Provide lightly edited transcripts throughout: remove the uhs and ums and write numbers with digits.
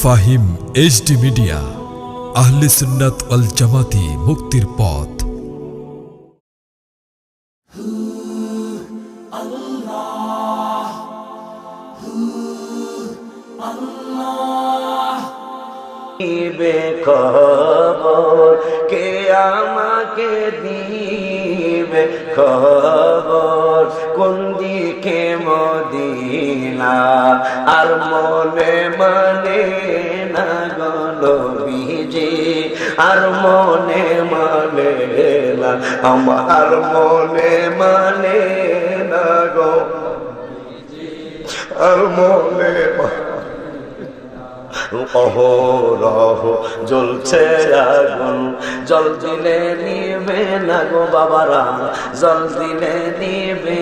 Fahim HD media, আহলে সুন্নাত ওয়াল জামাতি, মুক্তির পথ। খবর কে আমাকে দিবে খবর, কোন দিকে মদিনা আর মনে মানে না গো নবীজি, আর মনে মানে না, আমার মনে মানে না গো, আর মনে অহরহ জ্বলছে আগুন, জল দিলে নিবে না গো বাবারা, জল দিলে নিবে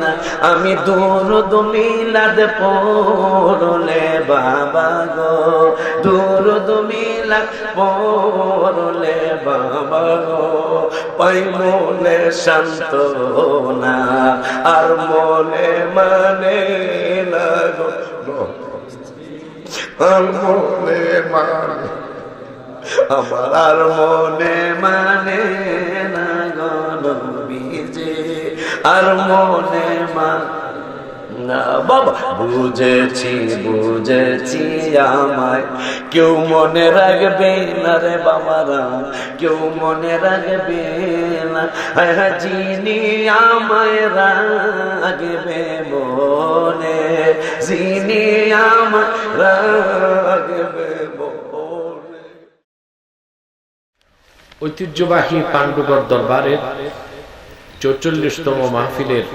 না। আমি দুরুদ মিলাদ পড়লে বাবা গো, দুরুদ মিলাদ পড়লে বাবা গো, পাই মনে সান্ত্বনা আর মনে মানে না গো, আর মনে মানে, আমার আর মনে মানে না গো নবীজি, আর মনে মানে না বাবা। বুঝেছি বুঝেছি আমায় কেউ মনে রাখবে না রে বাবারা, কেউ মনে রাখবে না, যিনি আমায় রাখবে মনে, যিনি আমায় রাখবে মনে। ঐতিহ্যবাহী পাণ্ডুগড় দরবারের ৪৪তম মাহফিলের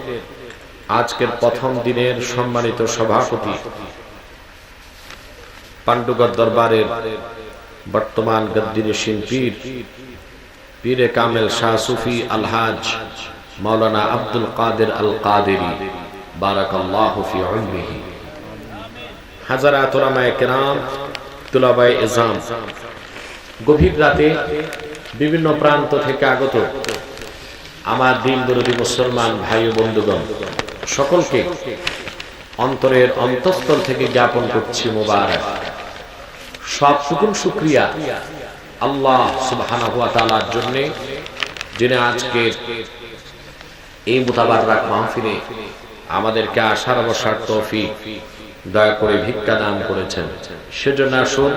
আজকের প্রথম দিনের সম্মানিত সভাপতি, পাণ্ডুগড় দরবারের বর্তমান গদ্দিনশীন পীর, পীরে কামেল শাহ সুফি আলহাজ মাওলানা আব্দুল কাদের আল কাদেরী বারাকাল্লাহু ফি উমরিহি, হাজারাত উলামায়ে কেরাম, তুলাবায়ে ইজাম, গভীর রাতে বিভিন্ন প্রান্ত থেকে আগত আমার দিন দরদি মুসলমান ভাই ও বন্ধুগণ, সকলকে অন্তরের অন্তঃস্থল থেকে জ্ঞাপন করছি মোবারক। সবটুকুন শুকরিয়া আল্লাহ সুবহানাহু ওয়া তাআলার জন্য, যিনি আজকে এই মুতাবাররাক মাহফিলে আমাদেরকে আসার বসার তৌফিক দয়া করে ভিক্ষা দান করেছেন। সেজন্য আসুন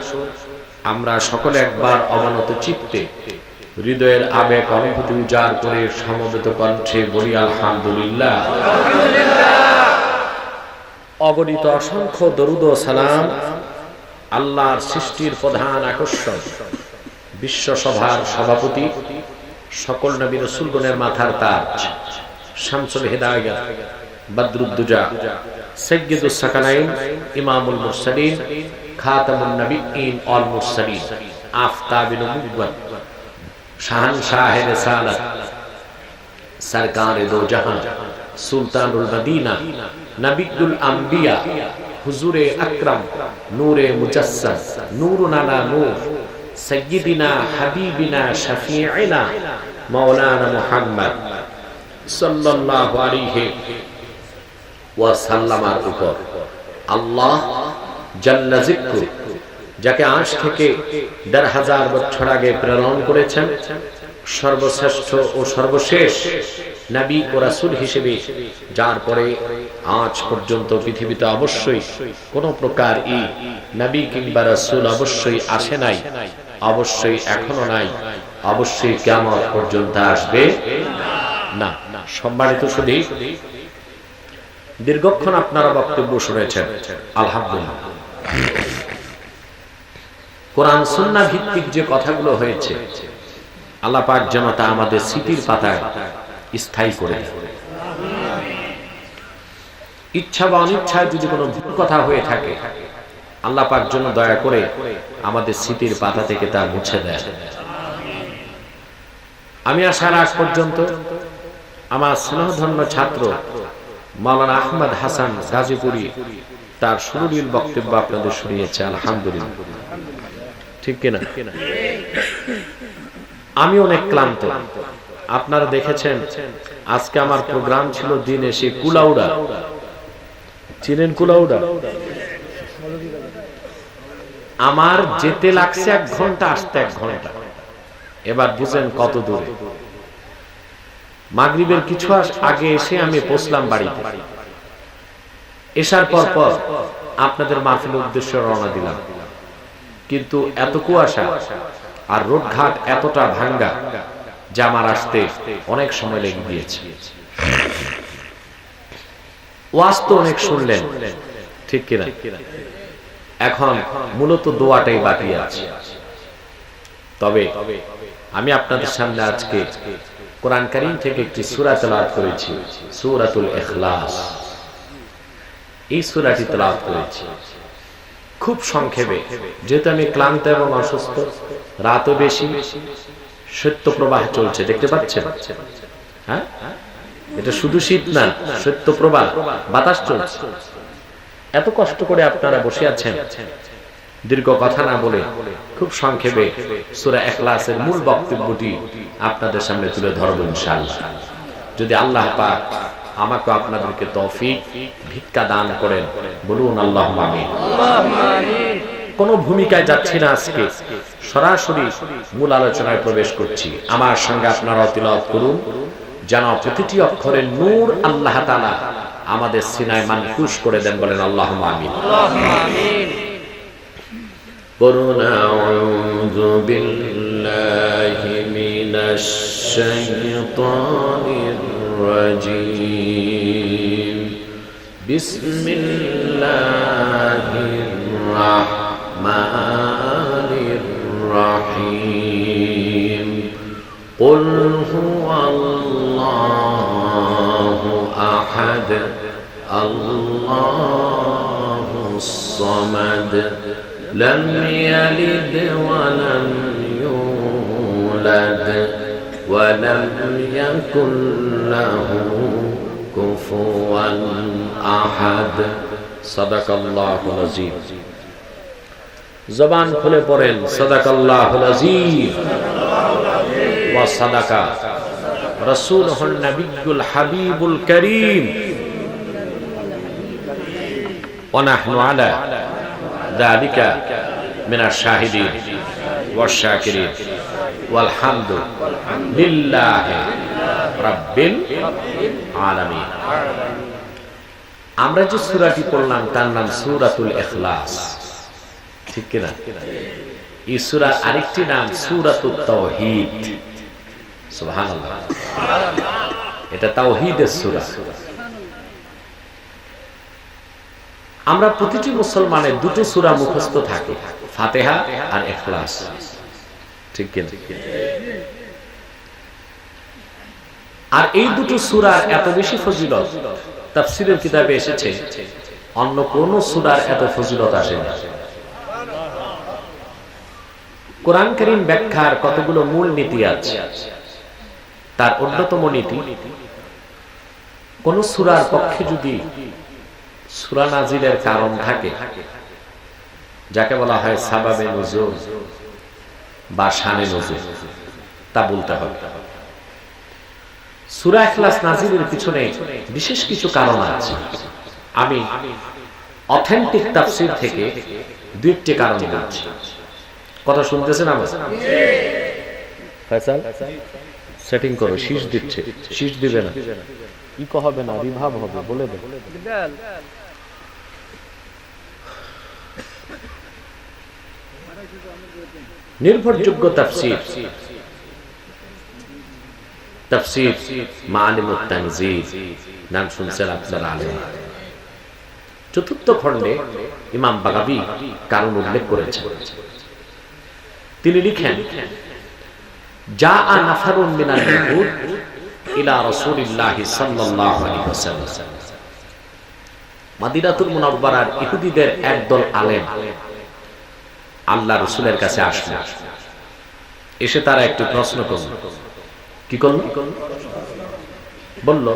আমরা সকলে একবার অবনত চিত্তে হৃদয়ের আবেগ অনুভূতি উজাড় করে সমবেত কণ্ঠে বলি আলহামদুলিল্লাহ। অগণিত অসংখ্য দরুদ ও সালাম আল্লাহর সৃষ্টির প্রধান আকর্ষণ, বিশ্বসভার সভাপতি, সকল নবী রাসূলগণের মাথার তাজ, শামসুল হিদায়াত, বদরুদ্দুজা, সাইয়্যিদুস সাকালাইন, ইমামুল মুরসালিন, খাতামুন নবিয়্যিন ওয়াল মুরসালিন, আফতাবুন নবুওয়াত, শাহনশাহ রিসালাত, সরকারে দো জাহান, সুলতানুল মদিনা, নবিয়ুল আম্বিয়া, হুজুরে আকরাম, নূরে মুজাসসাম, নূরুন আলা নূর, সাইয়্যিদিনা হাবিবিনা শাফিঈনা মাওলানা মুহাম্মদ সাল্লাল্লাহু আলাইহি ওয়াসাল্লামের উপর আল্লাহ জাল্লা যিকরু, যাকে আজ থেকে ১৫০০ বছর আগে প্রেরণ করেছেন, সর্বশ্রেষ্ঠ ও সর্বশেষ নবী ও রাসূল হিসেবে, যার পরে আজ পর্যন্ত পৃথিবীতে অবশ্যই কোন প্রকার নবী কিংবা রাসূল অবশ্যই আসে নাই, অবশ্যই এখনো নাই, অবশ্যই কিয়ামত পর্যন্ত আসবে না। সম্মানিত সুধী, দীর্ঘক্ষণ আপনারা বক্তব্য শুনেছেন, আলহামদুলিল্লাহ। কোরআন সুন্নাহ ভিত্তিক যে কথাগুলো হয়েছে, আল্লাহ পাক যেন তা আমাদের স্মৃতির পাতায় স্থায়ী করে দেন। ইচ্ছা বা অনিচ্ছায় যদি কোনো ভুল কথা হয়ে থাকে, আল্লাহ পাক যেন দয়া করে আমাদের স্মৃতির পাতা থেকে তা মুছে দেন। আমি আসার আগ পর্যন্ত আমার স্নেহধন্য ছাত্র মাওলানা আহমদ হাসান গাজীপুরি তার সুরলীল বক্তব্য আপনাদের শুনিয়েছে, আলহামদুলিল্লাহ। ঠিক কিনা? আমি অনেক ক্লান্ত। আপনারা দেখেছেন আজকে আমার প্রোগ্রাম ছিল দিনে সে কুলাউড়া, চিনেন কুলাউড়া? আমার যেতে লাগছে 1 ঘন্টা, আসতে 1 ঘন্টা। এবার বুঝেন কত দূরে। মাগরিবের কিছু আগে এসে আমি পৌঁছলাম বাড়িতে। এসার পর পর আপনাদের মাহফিলের উদ্দেশ্যে রওনা দিলাম, কিন্তু এত কুয়াশা আর রোড ঘাট এতটা ভাঙ্গা যে আমার আসতে অনেক সময় লেগে গিয়েছে। ওয়াজ তো অনেক শুনলেন, ঠিক কিনা? এখন মূলত দোয়াটাই বাকি আছে। তবে আমি আপনাদের সামনে আজকে কোরআন কারীম থেকে একটি সূরা তেলাওয়াত করেছি, সূরাতুল ইখলাস। এই সূরাটি তেলাওয়াত করেছি খুব সংক্ষেপে, যেহেতু আমি ক্লান্ত এবং অসুস্থ, রাতও বেশি, শৈত্য প্রবাহ চলছে, দেখতে পাচ্ছেন? হ্যাঁ, এটা শুধু শীত না, শৈত্য প্রবাহ, বাতাস চলছে। এত কষ্ট করে আপনারা বসে আছেন, দীর্ঘ কথা না বলে খুব সংক্ষেপে সূরা ইখলাসের মূল বক্তব্যটি আপনাদের সামনে তুলে ধরব ইনশাআল্লাহ। যদি আল্লাহ পাক আমাকে আপনাদেরকে তৌফিক ভিক্ষা দান করেন, বলুন আল্লাহুম্মা আমিন। কোনো ভূমিকায় যাচ্ছি না, আজকে সরাসরি মূল আলোচনায় প্রবেশ করছি। আমার সঙ্গে আপনারা তিলাওয়াত করুন, যেন প্রতিটি অক্ষরের নূর আল্লাহ তাআলা আমাদের সিনায় মানকুশ করে দেন, বলেন আল্লাহুম্মা আমিন। قُلْ أَعُوذُ بِاللَّهِ مِنَ الشَّيْطَانِ الرَّجِيمِ بِسْمِ اللَّهِ الرَّحْمَنِ الرَّحِيمِ قُلْ هُوَ اللَّهُ أَحَدٌ اللَّهُ الصَّمَدُ لم يلد ولم يولد ولم يكن له كفوا أحد صدق الله العظيم। জবান খুলে পড়েন সাদাকাল্লাহুল আযীম ওয়া সাদাকা রাসূলুহুন নবিয়্যুল হাবিবুল কারীম ওয়া নাহনু আলা ذلك من الشاهدين والشاكرين والحمد لله رب العالمين। আমরা যে সূরাটি পড়লাম তার নাম সূরাতুল ইখলাস, ঠিক কি না? এই সূরার আরেকটি নাম সূরাতুত তাওহীদ। সুবহানাল্লাহ, এটা তাওহীদের সূরা। আমরা প্রতিটি মুসলমানের দুটো সূরা মুখস্থ থাকে, ফাতিহা আর ইখলাস, ঠিক কি না? আর এই দুটো সূরার এত বেশি ফজিলত তাফসীরের কিতাবে এসেছে, অন্য কোন সূরার এত ফজিলত আসে না। কোরআন কারীম ব্যাখ্যার কতগুলো মূল নীতি আছে। তার অন্যতম নীতি, কোন সূরার পক্ষে যদি সূরা নাজিলের কারণ থাকে, যাকে বলা হয় সাবাবে নুজুল বা শানে নুজুল, তা বলতে হবে। সূরা ইখলাস নাজিলের পিছনে বিশেষ কিছু কারণ আছে। আমি অথেন্টিক তাফসীর থেকে দুইটি কারণ বলছি। কথা শুনতেছেন আমার? ফয়সাল সেটিং করো, শীষ দিচ্ছে, শীষ দিবে না, ইকো হবে না, রিভাব হবে, বলে দে। নির্ভরযোগ্য তাফসীর, তাফসীর মাআলিমুত তানজিল, নাম শুনছেন আপনারা আলেম। চতুর্থ খণ্ডে ইমাম বাগাবী কারণ উল্লেখ করেছেন। তিনি লিখেন, জাআ নাফারুন মিনাল ইয়াহুদ ইলা রাসূলিল্লাহি সাল্লাল্লাহু আলাইহি ওয়াসাল্লাম। মদিনাতুল মুনাওয়ারার ইহুদিদের একদল আলেম আল্লাহ রাসূলের কাছে আসলো। এসে তারা একটি প্রশ্ন করল। কি করল? বলল,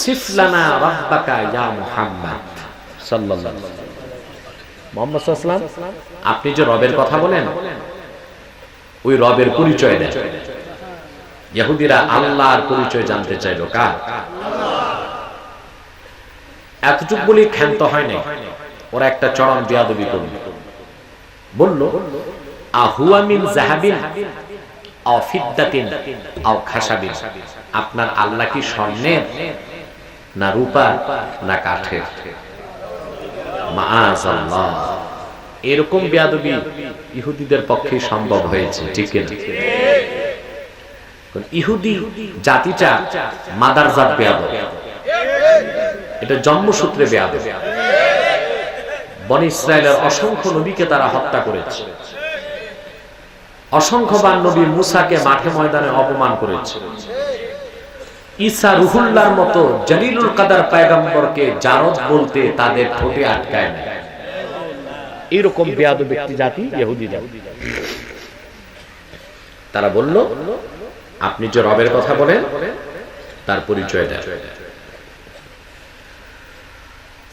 সিফ লানা রাব্বাকা ইয়া মুহাম্মদ সাল্লাল্লাহু আলাইহি ওয়াসাল্লাম। মুহাম্মদ সাল্লাল্লাহু আলাইহি ওয়াসাল্লাম, আপনি যে রবের কথা বলেন, ওই রবের পরিচয় দেন। ইহুদিরা আল্লাহর পরিচয় জানতে চাইল। কার? এতটুকু বলি ক্ষান্ত হয় নাই, ওরা একটা চরম বেয়াদবি করল। বলল আহুয়া মিন যাহাবিন আও ফিদ্দাতিন আও খাসাবিন, আপনার আল্লাহ কি স্বর্ণের না রূপা না কাঠের? মাআযাল্লাহ, এরকম বেয়াদবি ইহুদিদের পক্ষে সম্ভব হয়েছে, ঠিক না? ইহুদি জাতিটা মাদারজাত বেয়াদব, এটা জন্মসূত্রে বেয়াদব। বনি ইসরায়েলের অসংখ্য নবীকে তারা হত্যা করেছে, অসংখ্যবার নবী মুসাকে মাঠে ময়দানে অপমান করেছে। ঈসা রুহুল্লাহর মতো জলিলুল কাদার পয়গম্বরকে জারদ বলতে তাদের ঠোঁটে আটকায় না। এরকম বেয়াদব ব্যক্তি জাতি ইহুদি জাতি। তারা বলল, আপনি যে রবের কথা বলেন তার পরিচয় দেন।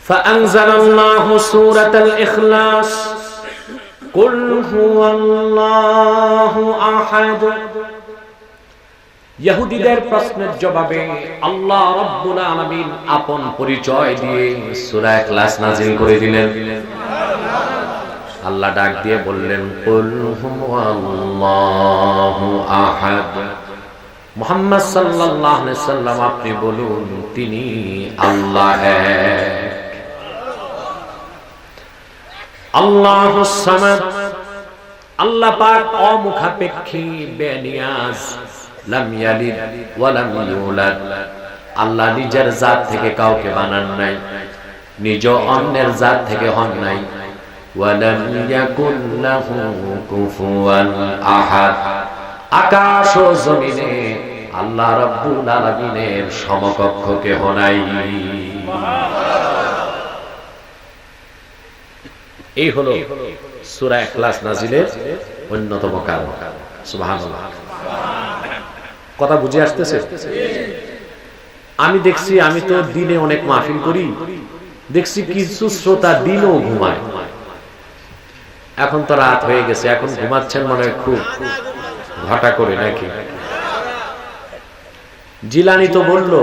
ফাআনজালাল্লাহু সূরাতাল ইখলাস, কুল হুয়াল্লাহু আহাদ। ইহুদিদের প্রশ্নের জবাবে আল্লাহ রাব্বুল আলামিন আপন পরিচয় দিয়ে সূরা ইখলাস নাযিল করে দিলেন। আল্লাহ ডাক দিয়ে বললেন, কুল হুয়াল্লাহু আহাদ। মুহাম্মদ সাল্লাল্লাহু আলাইহি সাল্লাম আপনি বলুন, তিনি আল্লাহ এক। আল্লাহুস সামাদ, আল্লাহ পাক অমুখাপেক্ষী, বেনিয়াজ, লাম ইয়ালিদ ওয়া লাম ইউলাদ। আল্লাহ নিজের জাত থেকে কাউকে বানান নাই, নিজ অন্যের জাত থেকে হন নাই। ওয়া লাম ইয়াকুল লাহু কুফুয়ান আহাদ। আকাশ ও জমিনে আল্লাহ রাব্বুল আলামিনের সমকক্ষ কেহ নাই। এই হলো সূরা ইখলাস নাযিলের অন্যতম কারণ। সুবহানাল্লাহ। কথা বুঝে আসতেছে? আমি দেখছি, আমি তো দিনে অনেক মাহফিল করি, দেখছি কিছু শ্রোতা দিনও ঘুমায়। এখন তো রাত হয়ে গেছে, এখন ঘুমাচ্ছেন মনে হয় খুব ঘটা করে নাকি? জিলানী তো বলল,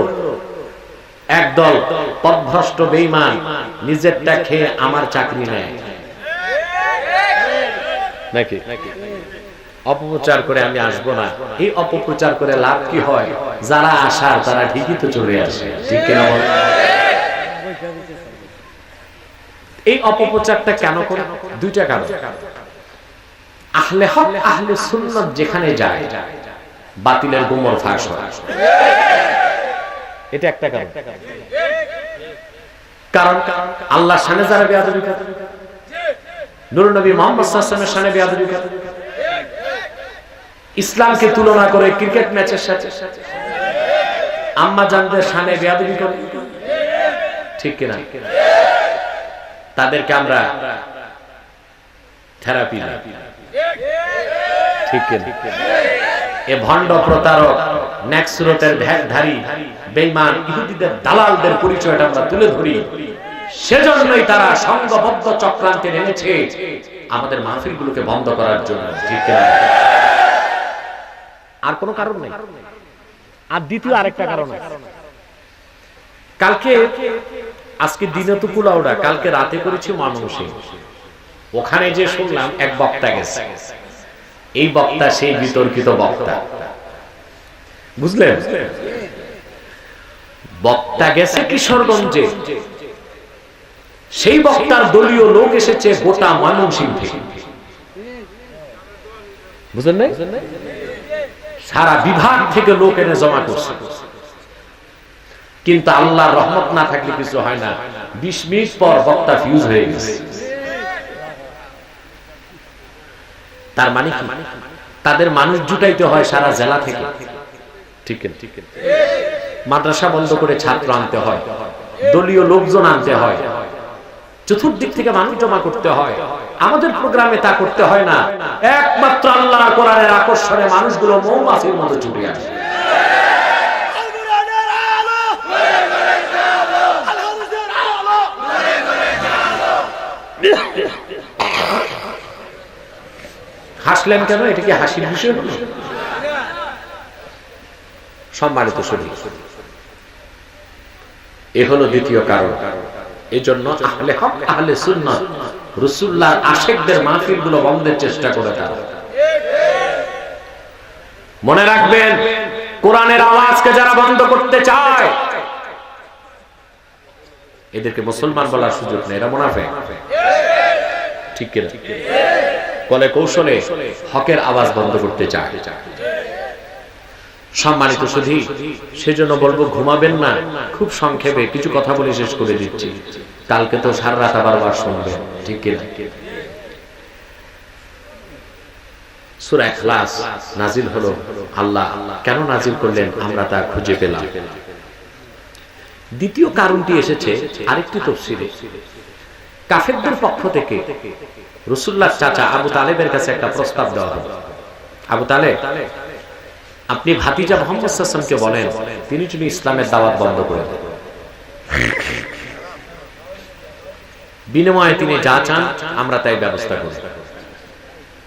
একদল পথভ্রষ্ট বেঈমান নিজেরটা খেয়ে আমার চাকরি নেয় নাকি? অপপ্রচার করে আমি আসবো না। এই অপপ্রচার করে লাভ কি হয়? যারা আসার তারা ঠিকই তো চলে আসে, ঠিক কিনা বল? এই অপপ্রচারটা কেন করে? দুইটা কারণ। আহলে হক আহলে সুন্নাত যেখানে যায় বাতিলের গুমর ফাঁস হয়, এটা একটা কারণ। কারণ আল্লাহর শানে যারা বেয়াদবি করে, নূর নবী মুহাম্মদ সাল্লাল্লাহু আলাইহি ওয়াসাল্লামের শানে বেয়াদবি করে, ইসলামকে তুলনা করে ক্রিকেট ম্যাচের সাথে, আম্মা জানদের শানে বেয়াদবি করে, ঠিক কিনা? তাদেরকে আমরা থেরাপি দিই, ঠিক কিনা? এ ভণ্ড প্রতারক, নেক্সরোটের ভ্যাটধারী বেঈমান ইহুদিদের দালালদের পরিচয়টা আমরা তুলে ধরি। সেজন্যই তারা সংঘবদ্ধ চক্রান্তে নেমেছে আমাদের মাহফিলগুলোকে বন্ধ করার জন্য, ঠিক কিনা? আর কোনো কারণ নেই। আর দ্বিতীয় আরেকটা কারণ আছে। কালকে, আজকে দিনে তো পোলাওড়া, কালকে রাতে করেছি ময়মনসিংহ। ওখানে যে শুনলাম এক বক্তা গেছে, এই বক্তা সেই বিতর্কিত বক্তা, বুঝলেন? বক্তা গেছে কিশোরগঞ্জে, সেই বক্তার দলীয় লোক এসেছে গোটা ময়মনসিংহ থেকে, বুঝলেন না? সারা বিভাগ থেকে লোক এনে জমা করছে। কিন্তু আল্লাহর রহমত না থাকলে কিছু হয় না। 20 মিনিট পর বক্তা ফিউজ হয়ে গেছে। তার মানে কি? তাদের মানুষ জুটাইতে হয় সারা জেলা থেকে, ঠিক না? মাদ্রাসা বন্ধ করে ছাত্র আনতে হয়, দলীয় লোকজন আনতে হয়, চতুর্দিক থেকে মানুষ জমা করতে হয়। আমাদের প্রোগ্রামে তা করতে হয় না। একমাত্র আল্লাহর কোরআনের আকর্ষণে মানুষগুলো মৌমাছির মতো ছুটে আসে। হাসলেন কেন? এটা কি হাসির বিষয় হলো? সম্মানিত শরীর, এ হলো দ্বিতীয় কারণ। এই জন্য আহলে হক আহলে সুন্নাত রাসূলুল্লাহর আশিকদের মাহফিলগুলো বন্ধের চেষ্টা করে তারা। মনে রাখবেন, কোরআনের আওয়াজকে যারা বন্ধ করতে চায় এদেরকে মুসলমান বলার সুযোগ নেই, এরা মুনাফিক। ঠিক কিনা? কলে কৌশলে হকের আওয়াজ বন্ধ করতে চায়। সম্মানিত সুধী, সেজন্য বলবো ঘুমাবেন না। খুব সংক্ষেপে কিছু কথা বলে শেষ করে দিচ্ছি, কালকে তো সারা রাত আবার ওয়াজ শুনবেন। ঠিক কিনা? সূরা ইখলাস নাজিল হলো, আল্লাহ কেন নাজিল করলেন আমরা তা খুঁজে পেলাম। দ্বিতীয় কারণটি এসেছে আরেকটি তাফসীরে। কাফেরদের পক্ষ থেকে রাসূলুল্লাহর চাচা আবু তালেবের কাছে একটা প্রস্তাব দেওয়া হলো, আবু তালেব আপনি ভাতিজা মুহাম্মদ সাল্লাল্লাহু আলাইহি ওয়াসাল্লামকে বলেন তিনি যদি ইসলামের দাওয়াত বন্ধ করে দেন, বিনিময়ে তিনি যা চান আমরা তাই ব্যবস্থা করব।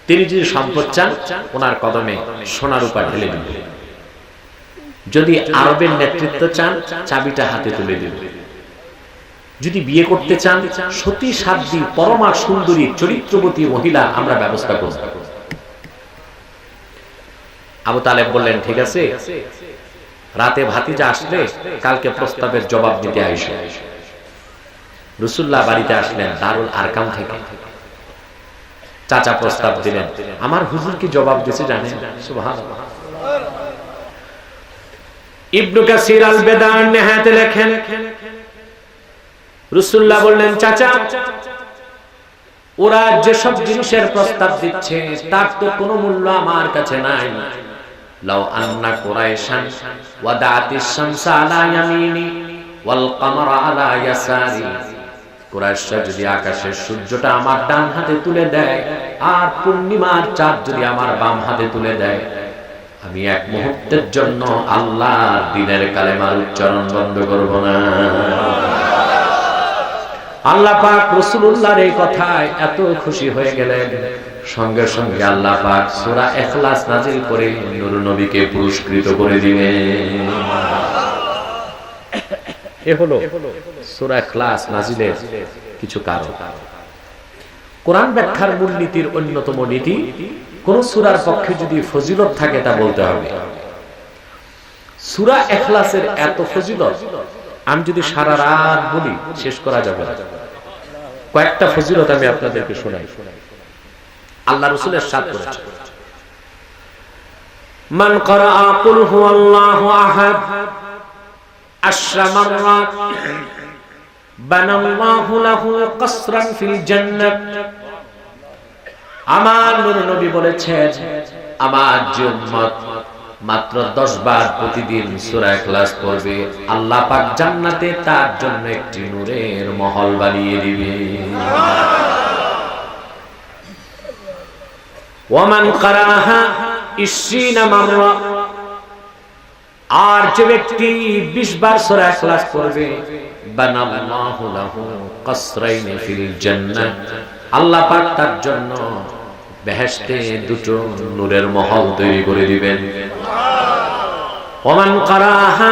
তিনি যদি সম্পদ চান ওনার কদমে সোনা রূপা ঢেলে দিবেন, যদি আরবের নেতৃত্ব চান চাবিটা হাতে তুলে দিবেন, যদি বিয়ে করতে চান সতী সাধ্বী পরমা সুন্দরী চরিত্রবতী মহিলা আমরা ব্যবস্থা করব। আবু তালেব বললেন ঠিক আছে, রাতে ভাতিজা আসলে কালকে প্রস্তাবের জবাব দিতে আইসো। রাসূলুল্লাহ বাড়িতে আসলেন দারুল আরকাম থেকে। চাচা প্রস্তাব দিলেন, আমার হুজুর কি জবাব দিয়েছে জানেন? সুবহানাল্লাহ। ইবনে কাসির আল বেদান নেহাতে লেখেন, রাসূলুল্লাহ বললেন চাচা ওরা যেসব জিনিসের প্রস্তাব দিচ্ছে তার তো কোনো মূল্য আমার কাছে নাই। লাউ আন্না কুরাইশান ওয়াদাতিশ শামসা আলা ইয়ামিনি ওয়াল কামারা আলা ইয়াসারি, কুরাইশরা যদি আকাশের সূর্যটা আমার ডান হাতে তুলে দেয় আর পূর্ণিমার চাঁদ যদি আমার বাম হাতে তুলে দেয়, আমি এক মুহূর্তের জন্য আল্লাহর দ্বীনের কালেমার উচ্চারণ বন্ধ করব না। আল্লাহ পাক রাসূলুল্লাহর এই কথায় এত খুশি হয়ে গেলেন, সঙ্গে সঙ্গে আল্লাহ পাক সূরা ইখলাস নাযিল করে নূর নবীকে পুরস্কৃত করে দিলেন। এ হলো সূরা ইখলাস নাযিলের কিছু কারণ। কোরআন ব্যাখ্যার মূলনীতির অন্যতম নীতি, কোন সূরার পক্ষে যদি ফজিলত থাকে তা বলতে হবে। সূরা ইখলাসের এত ফজিলত আমি যদি সারা রাত বলি শেষ করা যাবে না। কয়েকটা ফজিলত আমি আপনাদেরকে শোনাই। আল্লাহ রাসূলের ইরশাদ করেছেন, মান ক্বারাআ কুল হুয়াল্লাহু আহাদ 10 মাররাত বানাল্লাহু লাহু কসরান ফিল জান্নাহ। আমার নূর নবী বলেছেন আমার যে উম্মত মাত্র 10 বার প্রতিদিন সূরা ইখলাস পড়বে আল্লাহ পাক জান্নাতে তার জন্য একটি নূরের মহল বানিয়ে দিবেন। ওয়ামান ক্বারাহা 20 মাররা, আর যে ব্যক্তি 20 বার সূরা ইখলাস পড়বে বানাল্লাহু লাহু কসরাইন ফিল জান্নাহ, আল্লাহ পাক তার জন্য বেহেশতে দুটো নূরের মহল তৈরি করে দিবেন। ওমান ক্বারাহা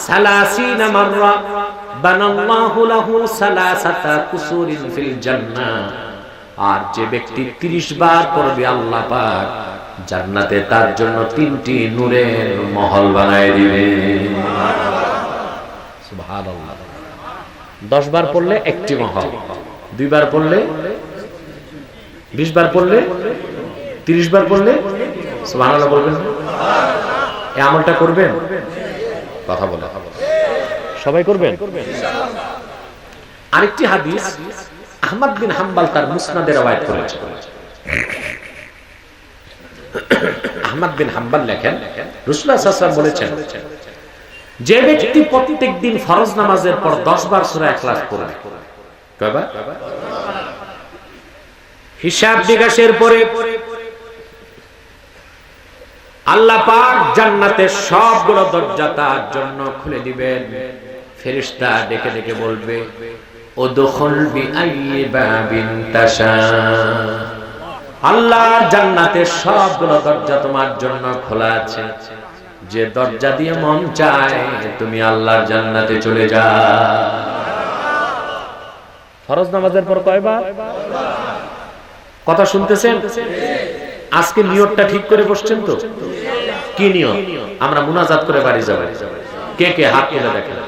30 মাররা বানাল্লাহু লাহু সালাসাতা কুসুরিন ফিল জান্নাহ, আর যে ব্যক্তি 30 বার পড়বে আল্লাহ পাক জান্নাতে তার জন্য 3টি নূরের মহল বানায় দিবেন। সুবহানাল্লাহ। 10 বার পড়লে একটি মহল, 2 বার পড়লে 20 বার পড়লে 30 বার পড়লে সুবহানাল্লাহ বলবেন। এই আমলটা করবেন, কথা বলা সবাই করবেন। আরেকটি হাদিস আহমদ বিন হাম্বল তার মুসনাদে রওয়ায়াত করেছেন। আহমদ বিন হাম্বল লেখেন রাসূলুল্লাহ সাল্লাল্লাহু আলাইহি ওয়াসাল্লাম বলেছেন, যে ব্যক্তি প্রত্যেকদিন ফরজ নামাজের পর 10 বার সূরা ইখলাস পড়বে, কয়বার? হিসাব নিকাশের পরে আল্লাহ পাক জান্নাতের সবগুলো দরজা তার জন্য খুলে দিবেন। ফেরেশতা ডেকে ডেকে বলবে, উদখুল বিআইয়ি বাবিন তাশা, আল্লাহ জান্নাতের সবগুলো দরজা তোমার জন্য খোলা আছে, যে দরজা দিয়ে মন চায় তুমি আল্লাহর জান্নাতে চলে যাও। ফরজ নামাজের পর কয়বার? কথা শুনতেছেন? আজকে নিয়তটা ঠিক করে বসছেন তো? কি নিয়ত? আমরা মুনাজাত করে বাড়ি যাব। কে কে হাত তুলে দেখেন,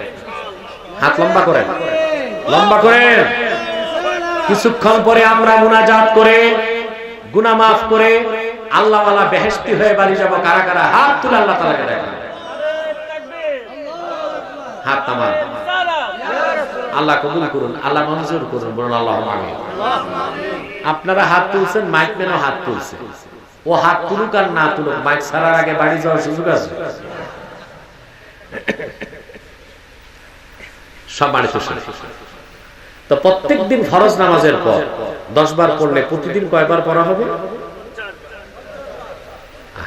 হাত লম্বা করেন, লম্বা করেন। কিছুক্ষণ পরে আমরা মুনাজাত করে গুনাহ মাফ করে আল্লাহ ওয়ালা বেহেশতি হয়ে বাড়ি যাব। কারা কারা হাত তুলে আল্লাহ তাআলাকে দেখেন? হাত নামান। আল্লাহ কবুল করুন, আল্লাহ মঞ্জুর করুন, বলুন আল্লাহুম্মা আমিন। আপনারা হাত তুলছেন, মাইক ম্যানও হাত তুলছে। ও হাত তুলুক আর না তুলুক, মাইক ছাড়ার আগে বাড়ি যাওয়ার সুযোগ আছে। সম্মানিত তো প্রত্যেকদিন ফরজ নামাজের পর 10 বার পড়লে প্রতিদিন কয়বার পড়া হবে?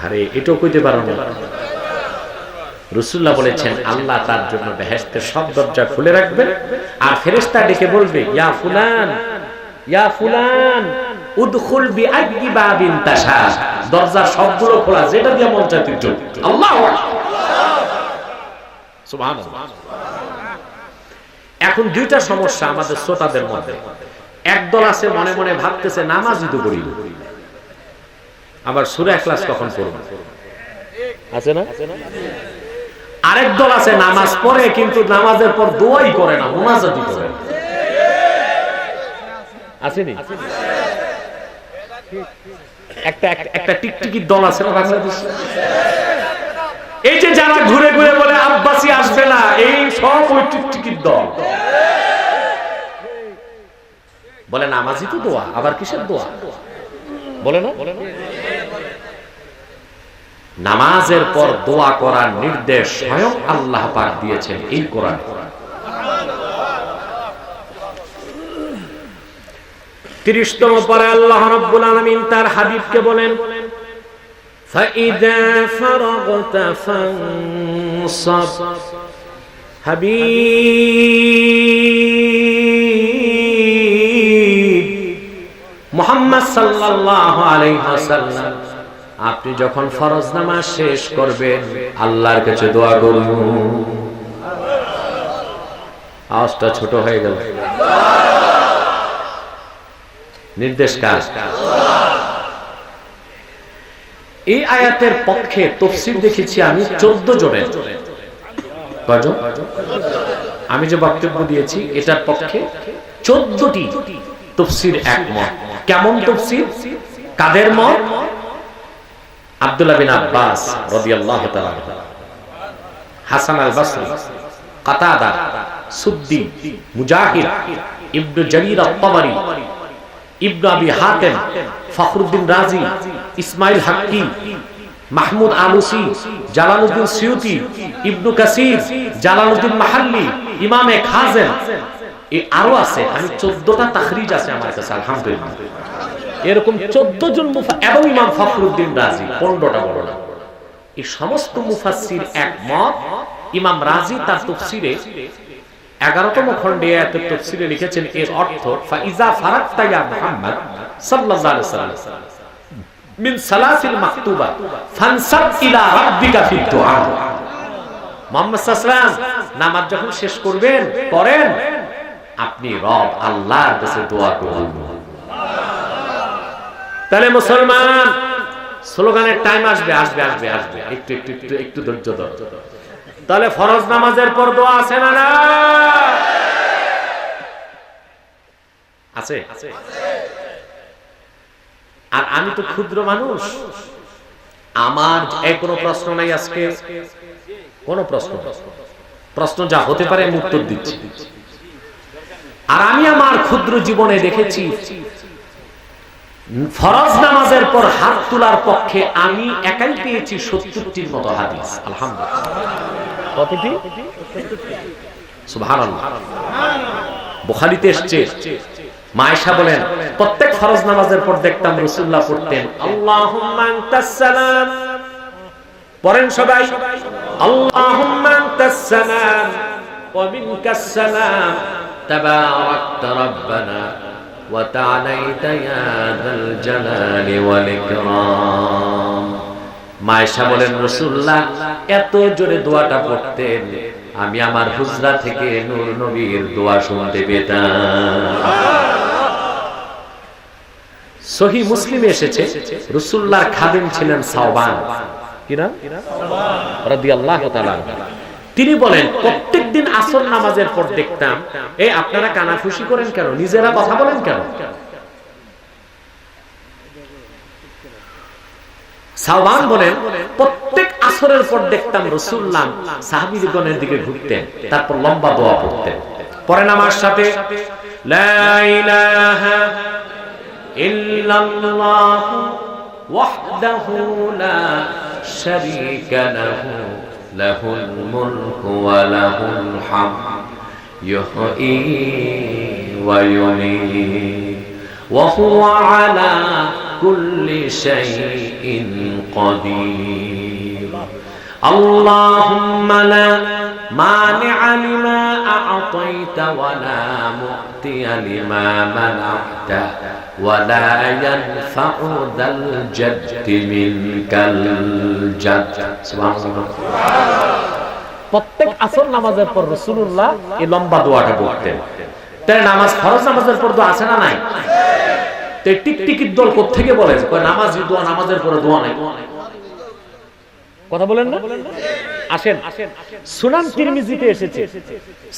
আরে এটাও কইতে পারো না। রাসূলুল্লাহ বলেছেন আল্লাহ তার জন্য বেহেশতের সব দরজা খুলে রাখবেন, আর ফেরেশতা ডেকে বলবে ইয়া ফুলান, ইয়া ফুলান উদখুল বিআইয়ি বাবিন তাশা। দরজা সবগুলো খোলা, যেটা দিয়ে মন চায় তুই ঢুক। আল্লাহু আকবার, সুবহানাল্লাহ। এখন দুইটা সমস্যা আমাদের শ্রোতাদের মধ্যে। একদল আছে মনে মনে ভাবতেছে নামাজই তো পড়ি, আবার সূরা ইখলাস কখন পড়ব, আছে না? আরেক দল আছে নামাজ পড়ে কিন্তু নামাজের পর দোয়াই করে না, মুনাজাতই করে। আসেনি? একটা টিকটিকি দল আছে না বাংলাদেশে, এই যে যারা ঘুরে ঘুরে বলে আব্বাসী আসবে না, এই সব ওই টিকটিকির দল। বলে নামাজই তো দোয়া, আবার কিসের দোয়া বলে না? নামাজের পর দোয়া করার নির্দেশ স্বয়ং আল্লাহ পাক দিয়েছেন এই কোরআনে। 30তম পারায় আল্লাহ রাব্বুল আলামিন তার হাবিবকে বলেন ফাইদা ফারাগতা ফানসাব। হাবিব মুহাম্মদ সাল্লাল্লাহু আলাইহি ওয়াসাল্লাম, আপনি যখন ফরজ নামাজ শেষ করবেন আল্লাহর কাছে দোয়া করুন। আওয়াজটা ছোট হয়ে গেল। নির্দেশ কার? এই আয়াতের পক্ষে তাফসীর দেখেছি আমি 14 জনের। কয়জন? আমি যে বক্তব্য দিয়েছি এটার পক্ষে 14টি তাফসীর একমত। কেমন তাফসীর? কাদের মত? আব্দুল্লাহ বিন আব্বাস রাদিয়াল্লাহু তাআলা, হাসান আল বসরি, কাতাদা, সুদ্দি, মুজাহিদ, ইবনে জারীর আত-তাবারি, ইবনে আবি হাতিম, ফখরুদ্দিন রাজি, ইসমাইল হাক্কি, মাহমুদ আলুসি, জালালউদ্দিন সিউতি, ইবনে কাসির, জালালউদ্দিন মাহাল্লি, ইমামে খাজেম, এই আরো আছে। আমি 14টা তাখরিজ আছে আমার কাছে আলহামদুলিল্লাহ। এরকম 14 জন এবং ইমাম ফখরুদ্দিন রাজি 15টা বড় না। এই সমস্ত মুফাসসির একমত। ইমাম রাজি তার তাফসীরে 11তম খণ্ডে আয়াতের তাফসীরে লিখেছেন এর অর্থ ফাইজা ফারাগতা ইয়া মুহাম্মদ সাল্লাল্লাহু আলাইহি ওয়াসাল্লাম মিন সালাসিল মাকতুবা ফানসাব ইলা রাব্বিকা ফি দুআ। মুহাম্মদ সাল্লাল্লাহু আলাইহি ওয়াসাল্লাম নামাজ যখন শেষ করবেন করেন আপনি রব আল্লাহর কাছে দোয়া করুন। তাহলে মুসলমান স্লোগানের টাইম আসবে আসবে আসবে আসবে, একটু একটু একটু একটু ধৈর্য ধর। তাহলে ফরজ নামাজের পর দোয়া আছে না? না আছে। আর আমি তো ক্ষুদ্র মানুষ, আমার এই কোনো প্রশ্ন নাই আজকে, কোন প্রশ্ন যা হতে পারে আমি উত্তর দিচ্ছি। আর আমি আমার ক্ষুদ্র জীবনে দেখেছি ফরজ নামাজের পর হাত তোলার পক্ষে আমি একাই পেয়েছি 70টির মতো হাদিস। আলহামদুলিল্লাহ। কতটি? সুবহানাল্লাহ। বুখারীতে এসেছে, মা আয়েশা বলেন প্রত্যেক ফরজ নামাজের পর দেখতাম রাসূলুল্লাহ পড়তেন আল্লাহুম্মা আনতাস সালাম। পড়েন সবাই, আল্লাহুম্মা আনতাস সালাম ওয়া মিনকাস সালাম তাবারাকতা রাব্বানা ওয়া তাআলাইতা ইয়া যাল জালালি ওয়াল ইকরাম। মা আয়েশা বলেন রাসূলুল্লাহ এত জোরে দোয়াটা পড়তেন আমি আমার হুজরা থেকে নূর নবীর দোয়া শুনতে পেতাম। সহিহ মুসলিমে এসেছে রাসূলুল্লাহর খাদেম ছিলেন সাওবান, কি নাম? রাদিয়াল্লাহু তাআলা। তিনি বলেন প্রত্যেকদিন আসর নামাজের পর দেখতাম, এই আপনারা কানাফুসি করেন কেন, নিজেরা কথা বলেন কেন? সাওবান বলেন প্রত্যেক আসরের পর দেখতাম রাসূলুল্লাহ সাহাবীগণের দিকে ঘুরতেন, তারপর লম্বা দোয়া পড়তেন। পরে নামাজ সাথে লা ইলাহা ইল্লাল্লাহ ওয়াহদাহু লা শারীকা লাহু লাহুল মুলকু ওয়া লাহুল হামদ ইউহয়ী ওয়া ইউমীত ওয়া হুয়া আলা কুল্লি শাইইন কাদির। আল্লাহুম্মা লা মানিআ লিমা আ'তাইতা ওয়া লা মু'তিয়া লিমা মানা'তা ওয়া লা ইয়ানফা'ু যাল জাদ্দি মিনকাল জাদ। সুবহানাল্লাহ। প্রত্যেক আসর নামাজের পর রাসূলুল্লাহ এই লম্বা দোয়াটা পড়তেন। তাই নামাজ ফরজ নামাজের পর দোয়া আছে না নাই? তো টিকটিকির দল কোত্থেকে বলে নামাজি দোয়া, নামাজের পরে দোয়া নাই? কথা বলেন না? আসেন, সুনান তিরমিজিতে এসেছে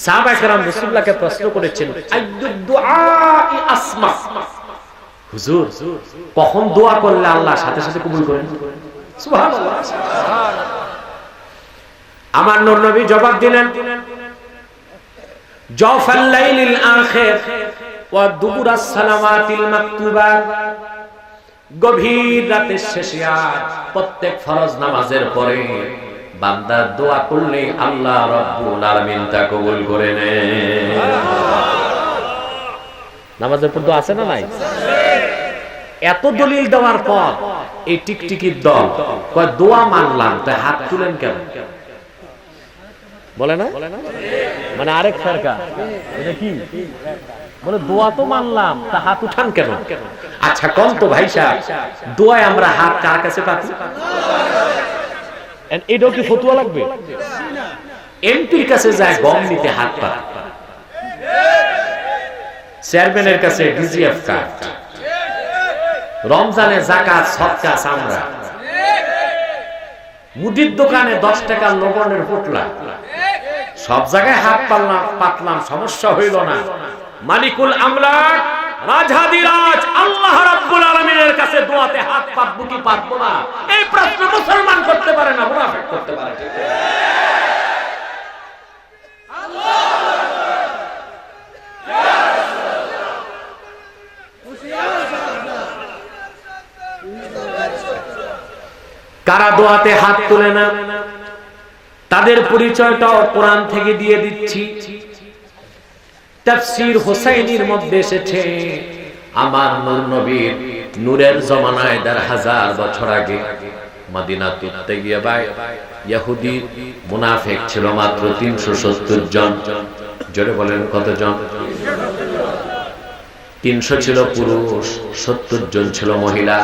সাহাবায়ে কেরাম রাসূলুল্লাহকে প্রশ্ন করেছেন আইয়ুদ দুআই আসমা, হুজুর কখন দোয়া করলে আল্লাহ সাথে সাথে কবুল করেন? সুবহানাল্লাহ। আমার নূর নবী জবাব দিলেন জাওফাল লাইলিল আখির ওয়া দুবুরাস সালাওয়াতিল মাকতুবাত, গভীর রাতের শেষে আর প্রত্যেক ফরজ নামাজের পরে বান্দা দোয়া করলে আল্লাহ রাব্বুল আলামিন তা কবুল করে নেন। নামাজের পর দোয়া আছে না নাই? এত দলিল দেওয়ার পর এই টিকটিকির দল কয় দোয়া মানলাম, তাই হাত তুলেন কেন? বলে না? মানে আরেক ফেরকা এটা কি বলে দোয়া তো মানলাম, তা হাত উঠান কেন? আচ্ছা কোন তো ভাই সাহেব, দোয়ায় আমরা হাত কার কাছে পাচ্ছি? এটাও কি ফতোয়া লাগবে? এমপির কাছে যায় গম নিতে হাত পাত, চেয়ারম্যানের কাছে ডিজিএফ কার্ড, রমজানে যাকাত সদকা চামড়া, মুদির দোকানে 10 টাকা লবণের পোটলা, সব জায়গায় হাত পাতলাম, সমস্যা হইল না। মালিকুল আমলাক রাজহাদিরাজ আল্লাহ রাব্বুল আলামিনের কাছে দোয়াতে হাত পাতবো কি পাতবো না, এই প্রশ্ন মুসলমান করতে পারে না, মুনাফিক করতে পারে। কারা দোয়াতে হাত তুলে না তাদের পরিচয়টাও কোরআন থেকে দিয়ে দিচ্ছি। তাফসীর হুসাইনির মধ্যে এসেছে আমার নূর নবীর নূরের জমানায় ১৫০০ বছর আগে মদিনাতুত তাইয়্যিবায় ইহুদি মুনাফিক ছিল মাত্র ৩৭০ জন। জোরে বলেন কতজন? ৩০০ ছিল পুরুষ, ৭০ জন ছিল মহিলা।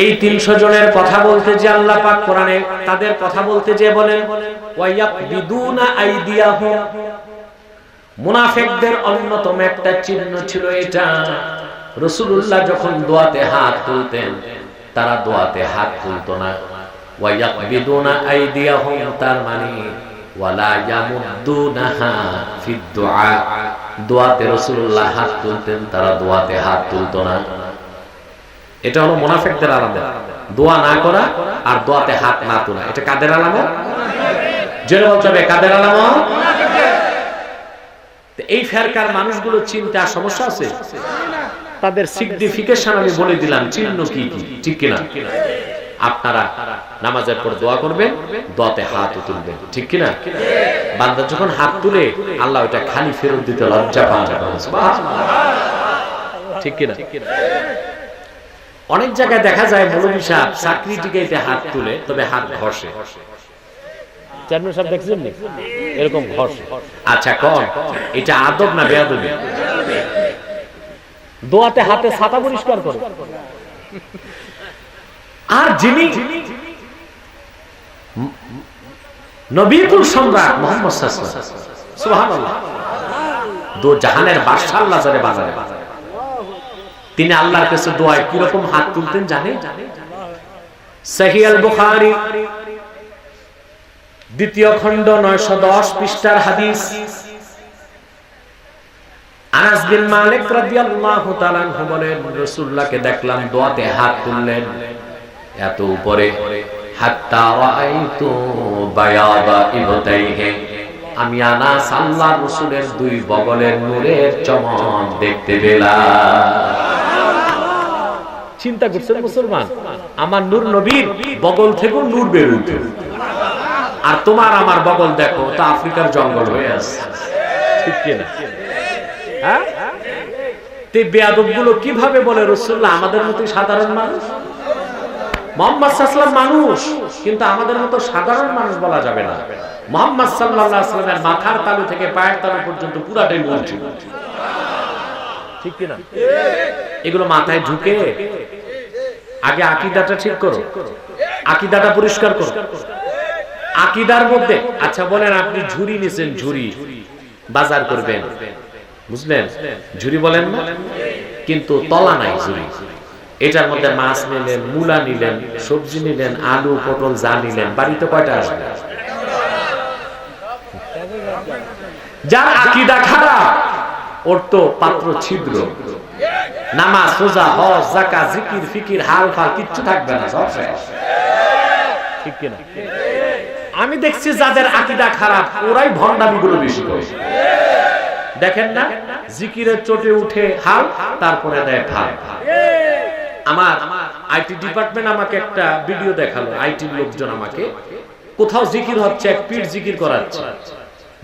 এই ৩০০ জনের কথা বলতে যে আল্লাহ পাক কোরআনে তাদের কথা বলতে যে বলেন ওয়ায়াকবিদুনা আইদিয়াহুম, মুনাফিকদের অন্যতম একটা চিহ্ন ছিল এটা। রাসূলুল্লাহ যখন দোয়াতে হাত তুলতেন তারা দোয়াতে হাত তুলতো না। ওয়ায়াকবিদুনা আইদিয়াহুম তার মানে ওয়ালা ইয়ামুদ্দুনাহা ফিদ দুআ, দোয়াতে রাসূলুল্লাহ হাত তুলতেন, তারা দোয়াতে হাত তুলতো না। এটা হলো মুনাফিকদের আলামত, দোয়া না করা আর দোয়াতে হাত না তোলা। এটা কাদের আলামত? জেনে বলতে হবে কাদের আলামত? এই ফেরকার মানুষগুলো চিন্তা সমস্যা আছে, তাদের সিগনিফিকেশন আমি বলে দিলাম, চিহ্ন কি কি, ঠিক কিনা? আপনারা নামাজের পর দোয়া করবেন, দোয়াতে হাত তুলবেন, ঠিক কিনা? বান্দা যখন হাত তুলে আল্লাহ ওটা খালি ফেরত দিতে লজ্জা পান, ঠিক কিনা? অনেক জায়গায় দেখা যায় মৌলভী সাহেব চাকরি টিকাইতে হাত তুলে, তবে হাত ঘষে। চেয়ারম্যান সাহেব দেখছেন নি এরকম ঘষে? আচ্ছা কোন এটা আদব না বেয়াদবি? দোয়াতে হাতে ছাতা পরিষ্কার করে। আর যিনি নবীকুল সম্রাট মুহাম্মদ সাল্লাল্লাহু আলাইহি ওয়াসাল্লাম, সুবহানাল্লাহ, দো জাহানের বাদশা আল্লাহ জানে বাজারে, তিনি আল্লাহর কাছে দোয়ায় কি রকম হাত তুলতেন জানেন? সহিহ আল বুখারী দ্বিতীয় খণ্ড 910 পৃষ্ঠার হাদিস। আনাস বিন মালিক রাদিয়াল্লাহু তাআলা আনহু বলেন, রাসূলুল্লাহকে দেখলাম দোয়াতে হাত তুললেন এত উপরে, হাত্তা রাআইতু বায়াদা ইবতাইহি, আমি আনাস আল্লাহর রাসূলের দুই বগলের নূরের চমক দেখতে পেলাম। চিন্তা করছেন মুসলমান, আমার নূর নবীর বগল থেকে নূর বের হইতো, আর তোমার আমার বগল দেখো তা আফ্রিকার জঙ্গল হয়ে আছে, ঠিক কি না? হ্যাঁ, তে বেয়াদবগুলো কিভাবে বলে রাসূলুল্লাহ আমাদের মতো সাধারণ মানুষ? মুহাম্মদ সাল্লাল্লাহু আলাইহি মানুষ, কিন্তু আমাদের মতো সাধারণ মানুষ বলা যাবে না। মুহাম্মদ সাল্লাল্লাহু আলাইহি ওয়াসাল্লামের মাথার তালু থেকে পায়ের তালু পর্যন্ত পুরাটাই নূর ছিল, ঠিক কি না? এগুলো মাথায় ঢুকে আগে আকীদাটা ঠিক করো, আকীদাটা পরিষ্কার করো। আকীদার মধ্যে, আচ্ছা বলেন আপনি ঝুরি নিছেন, ঝুরি বাজার করবেন, বুঝলেন? ঝুরি বলেন না, কিন্তু তলা নাই ঝুরি। এটার মধ্যে মাছ নিলেন, মূলা নিলেন, সবজি নিলেন, আলু পটল যা নিলেন, বাড়িতে কয়টা আসবে? যার আকীদা খারাপ ওর তো পাত্র ছিদ্র, নামাজ রোজা হজ যাকাত জিকির ফিকির হাল ফাল কিচ্ছু থাকবে না, সব শেষ, ঠিক কি না? আমি দেখছি যাদের আকীদা খারাপ ওরাই ভণ্ডামিগুলো বেশি করে। দেখেন না, জিকিরের চোটে উঠে হাল, তারপরে দেয় ফাল। আমার আইটি ডিপার্টমেন্ট আমাকে একটা ভিডিও দেখালো, আইটির লোকজন আমাকে, কোথাও জিকির হচ্ছে, এক পীর জিকির করাচ্ছে,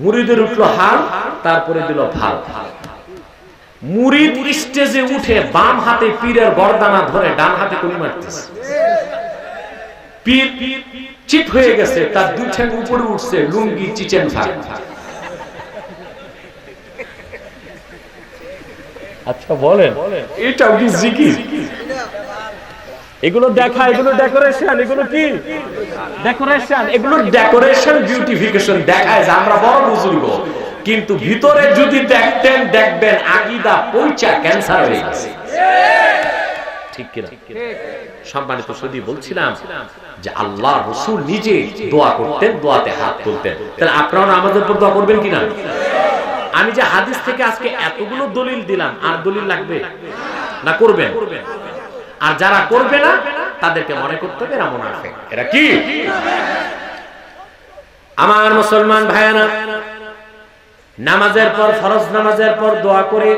মুরিদের উঠলো হাল, তারপরে দিল ফাল। মুরিদ স্টেজে উঠে বাম হাতে পীরের গর্দানা ধরে ডান হাতে কলি মারতেছে, পীর চিত হয়ে গেছে, তার দুই ঠ্যাং উপরে উঠছে, লুঙ্গি চিচেন ফাঁক। আচ্ছা বলেন, এটাও কি জিকির? এগুলো দেখা, এগুলো ডেকোরেশন, এগুলো কি ডেকোরেশন? এগুলো ডেকোরেশন বিউটিফিকেশন দেখায় যে আমরা বড় বুজুর্গ, কিন্তু ভিতরে যদি দেখতেন দেখবেন আকীদা পৌঁছা ক্যান্সার হয়ে গেছে, ঠিক কি না? সম্মানিত সুধী, বলছিলাম যে আল্লাহ রাসূল নিজে দোয়া করতেন, দোয়াতে হাত তুলতেন, তাহলে আপনারা আমাদের উপর দোয়া করবেন কিনা? আমি যে হাদিস থেকে আজকে এতগুলো দলিল দিলাম, আর দলিল লাগবে না? করবেন। আর যারা করবে না তাদেরকে মনে করতে হবে এরা মুনাফিক। এরা কি? আমার মুসলমান ভাইয়েরা, নামাজের পর, ফরজ নামাজের পর দোয়া করে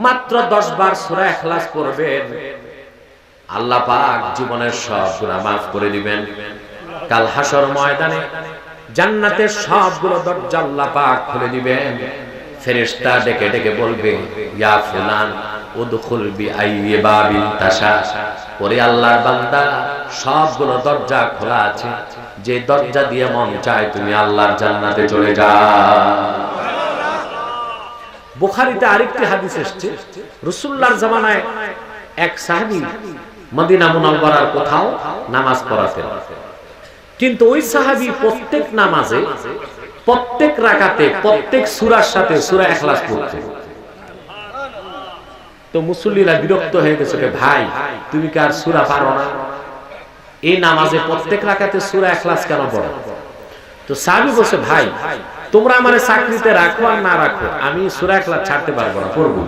মাত্র 10 বার সূরা ইখলাস পড়বেন, আল্লাহ পাক জীবনের সব গুনাহ মাফ করে দিবেন। কাল হাসর ময়দানে জান্নাতের সবগুলো দরজা আল্লাহ পাক খুলে দিবেন। ফেরেশতা ডেকে ডেকে বলবে, ইয়া ফুলান উদখুল বিআইয়ি বাবিন তাশা, ওরে আল্লাহর বান্দা, সবগুলো দরজা খোলা আছে, যে দরজা দিয়ে মন চায় তুমি আল্লাহর জান্নাতে চলে যাও। বুখারীতে আরেকটি হাদিস এসেছে, রাসূলুল্লাহর জামানায় এক সাহাবী মদিনা মুনাওয়ারার কোথাও নামাজ পড়াতেন, কিন্তু ওই সাহাবী প্রত্যেক নামাজে, প্রত্যেক রাকাতে, প্রত্যেক সূরার সাথে সূরা ইখলাস পড়তেন। তো মুসল্লিরা বিরক্ত হয়ে গেছে, ভাই তুমি কি আর সূরা পারো না? এই নামাজে প্রত্যেক রাকাতে সূরা ইখলাস কেন পড়ো? তো সাহাবী বলছে, ভাই তোমরা আমারে চাকরিতে রাখো আর না রাখো, আমি সূরা ইখলাস ছাড়তে পারবো না, পড়বো।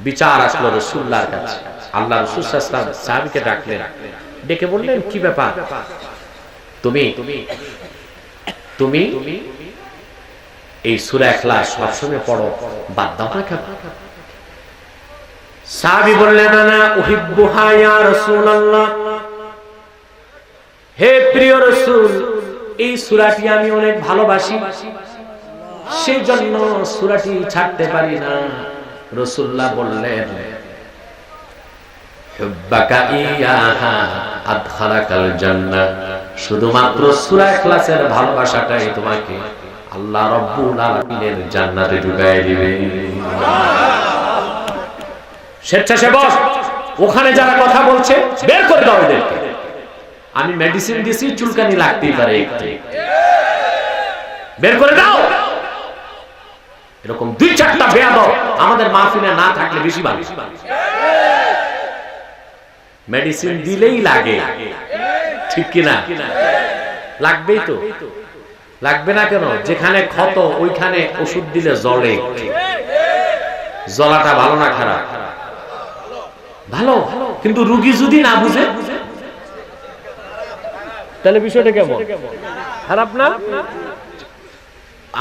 বিচার আসলো রাসূলুল্লাহর কাছে। আল্লাহ রাসূল সাল্লাল্লাহু আলাইহি ওয়াসাল্লাম সাহাবীকে ডাকলেন, ডেকে বললেন, কি ব্যাপার, তুমি এই সূরা ইখলাস সবসময় পড়ো, বাদ দাও না কেন? সাহাবী বললেন, আনা উহিব্বুহা ইয়া রাসূলুল্লাহ, হে প্রিয় রাসূল, এই সূরাটি আমি অনেক ভালোবাসি, সেই জন্য সূরাটি ছাড়তে পারি না। রাসূলুল্লাহ বললেন, হুব্বাকা ইয়াহা আদখালাকাল জান্নাহ, শুধুমাত্র সূরা ইখলাসের ভালোবাসাটাই তোমাকে আল্লাহ রাব্বুল আলামিনের জান্নাতে ঢুকায় দিবে। স্বেচ্ছাসেবক ওখানে যারা কথা বলছে বের করে দাও এদেরকে। আমি মেডিসিন দিছি, চুলকানি লাগতেই পারে, একটু বের করে দাও। এরকম 2-4টা বেয়াদব আমাদের মাহফিলে না থাকলে বেশি ভালো। মেডিসিন দিলেই লাগে, ঠিক কিনা? লাগবেই তো, লাগবে না কেন? যেখানে ক্ষত ওইখানে ওষুধ দিলে জ্বলে। জ্বলাটা ভালো না খারাপ? ভালো। কিন্তু রোগী যদি না বুঝে তাহলে বিষয়টা কেমন? খারাপ না?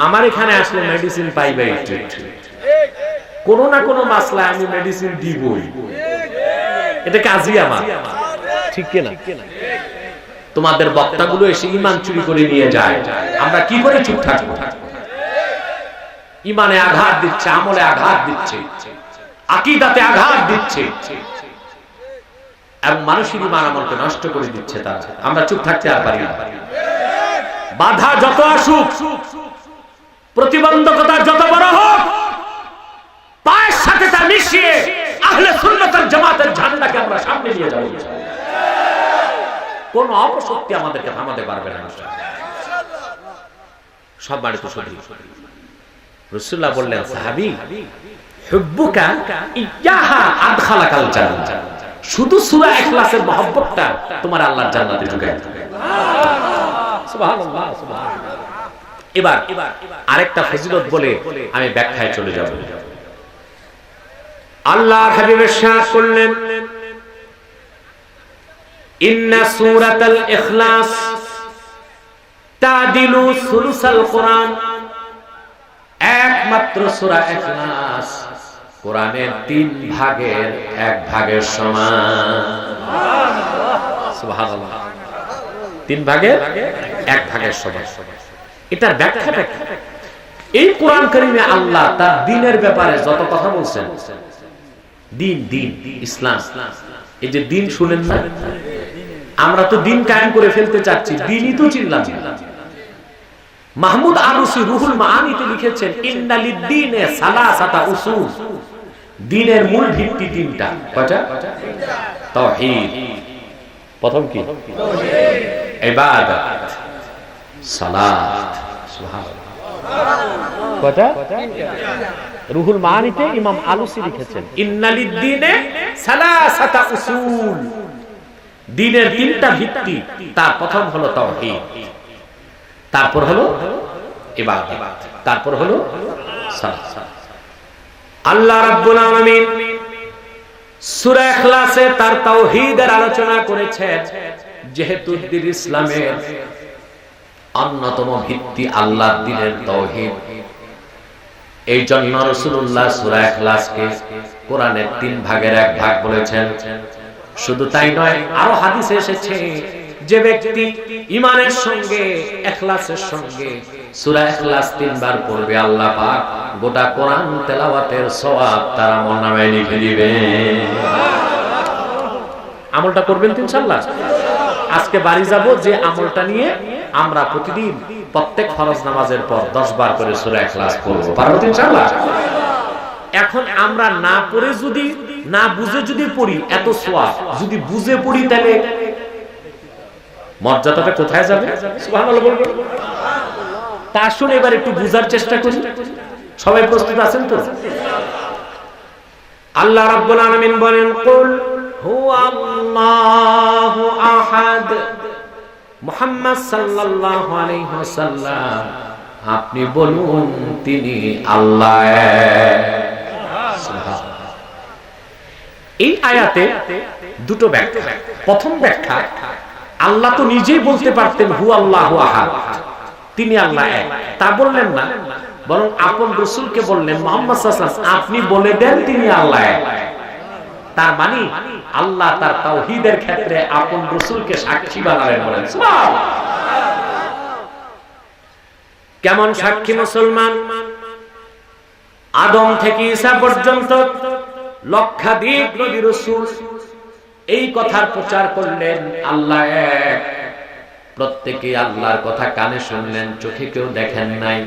আমার এখানে আসলে মেডিসিন পাইবে, কোন না কোন মাসলায় আমি মেডিসিন দিবই, এটা কাজই আমার, ঠিক কিনা? তোমাদের বক্তাগুলো এসে ঈমান চুরি করে নিয়ে যায়, আমরা কি করে চুপ থাকবো? ঈমানে আঘাত দিচ্ছে, আমলে আঘাত দিচ্ছে, আকীদাতে আঘাত দিচ্ছে এবং মানুষের ঈমান আমলকে নষ্ট করে দিচ্ছে, তার আমরা চুপ থাকতে আর পারি না। বাধা যত আসুক, প্রতিবন্ধকতা যত বড় হোক, পায়ের সাথে তা মিশিয়ে আহলে সুন্নাত ওয়াল জামাতের ঝান্ডাকে আমরা সামনে নিয়ে যাব। কোন অপশক্তি আমাদেরকে থামাতে পারবে না সব বাড়ি তো সত্যি। রাসূলুল্লাহ বললেন, সাহাবী, হুব্বুকা ইয়াহা আদখালাকাল জান্নাহ, শুধু সূরা ইখলাসের মহব্বতটা তোমার আল্লাহর জান্নাতে ঢুকায় দেবে। সুবহানাল্লাহ, সুবহানাল্লাহ। এবার আরেকটা ফজিলত বলে আমি ব্যাখ্যায় চলে যাব। আল্লাহর হাবিব ইরশাদ করলেন, ইন্না সূরাতাল ইখলাস তাদিলু সুলুসাল কোরআন, একমাত্র সূরা ইখলাস কোরআনের 3 ভাগের 1 ভাগের সমান। সুবহানাল্লাহ, 3 ভাগের 1 ভাগের সমান। এটার ব্যাখ্যাটা কি? এই কোরআন কারীমে আল্লাহ তার দ্বীনের ব্যাপারে যত কথা বলছেন, দ্বীন, দ্বীন, ইসলাম, এই যে দ্বীন শুনেন না, আমরা তো দ্বীন কায়েম করে ফেলতে চাচ্ছি, দ্বীনই তো চিনলাম না। মাহমুদ আলুসি রুহুল মাআনিতে লিখেছেন, ইন্নালিদ দ্বীনে সালাসাতা উসুল, দ্বীনের মূল ভিত্তি 3টা। কয়টা? তাওহীদ, প্রথম কি? তাওহীদ, ইবাদত, সালাত। সুবহানাল্লাহ, কয়টা? রুহুল মাআনিতে ইমাম আলুসি লিখেছেন, ইন্নালিদ দ্বীনে সালাসাতা উসুল, দ্বীনের 3টা ভিত্তি, তার প্রথম হলো তাওহীদ, তারপর হলো ইবাদত, তারপর হলো সালাত। আল্লাহ রাব্বুল আলামিন সূরা ইখলাসে তার তাওহীদের আলোচনা করেছেন, যেহেতু দ্বীন ইসলামের অন্যতম ভিত্তি আল্লাহর দ্বীনের তাওহীদ, এই জন্য রাসূলুল্লাহ সূরা ইখলাসকে কোরআনের 3 ভাগের 1 ভাগ বলেছেন। শুধু তাই নয়, আরো হাদিসে এসেছে, যে ব্যক্তি ঈমানের সঙ্গে ইখলাসের সঙ্গে সূরা ইখলাস 3 বার পড়বে, আল্লাহ পাক গোটা কোরআন তেলাওয়াতের সওয়াব তার আমলনামায় লিখে দিবেন। আমলটা করবেন তো ইনশাআল্লাহ। আজকে বাড়ি যাব, যে আমলটা নিয়ে আমরা প্রতিদিন প্রত্যেক ফরজ নামাজের পর 10 বার করে সূরা ইখলাস পড়ব, পারবো তো ইনশাআল্লাহ। এখন আমরা না পড়ে যদি, না বুঝে যদি পড়ি, এত সওয়াব, যদি বুঝে পড়ি তাহলে মর্যাদাটা কোথায় যাবে? সুবহানাল্লাহ বলবেন। তা শুনে এবার একটু বুঝার চেষ্টা করি। সবাই প্রস্তুত আছেন তো? আল্লাহ রাব্বুল আলামিন বলেন, কুল হুয়াল্লাহু আহাদ, মুহাম্মদ সাল্লাল্লাহু আলাইহি ওয়াসাল্লাম আপনি বলুন তিনি আল্লাহ এক। সুবহানাল্লাহ। এই আয়াতে দুটো ব্যাখ্যা। প্রথম ব্যাখ্যা, আল্লাহ তো নিজেই বলতে পারতেন হু আল্লাহু আহাদ, তিনি আল্লাহ এক, তা বললেন না, বরং আপন রাসূলকে বললেন, মুহাম্মদ সাল্লাল্লাহু আলাইহি ওয়াসাল্লাম আপনি বলে দেন তিনি আল্লাহ এক। তার মানে আল্লাহ তার তাওহীদের ক্ষেত্রে আপন রাসূলকে সাক্ষী বানালেন। বলেন সুবহানাল্লাহ। কেমন সাক্ষী? মুসলমান আদম থেকে ঈসা পর্যন্ত লক্ষাধিক নবী রাসূল এই কথার প্রচার করলেন আল্লাহ এক। প্রত্যেকে আল্লাহর কথা কানে শুনলেন, চোখে কেউ দেখেন নাই,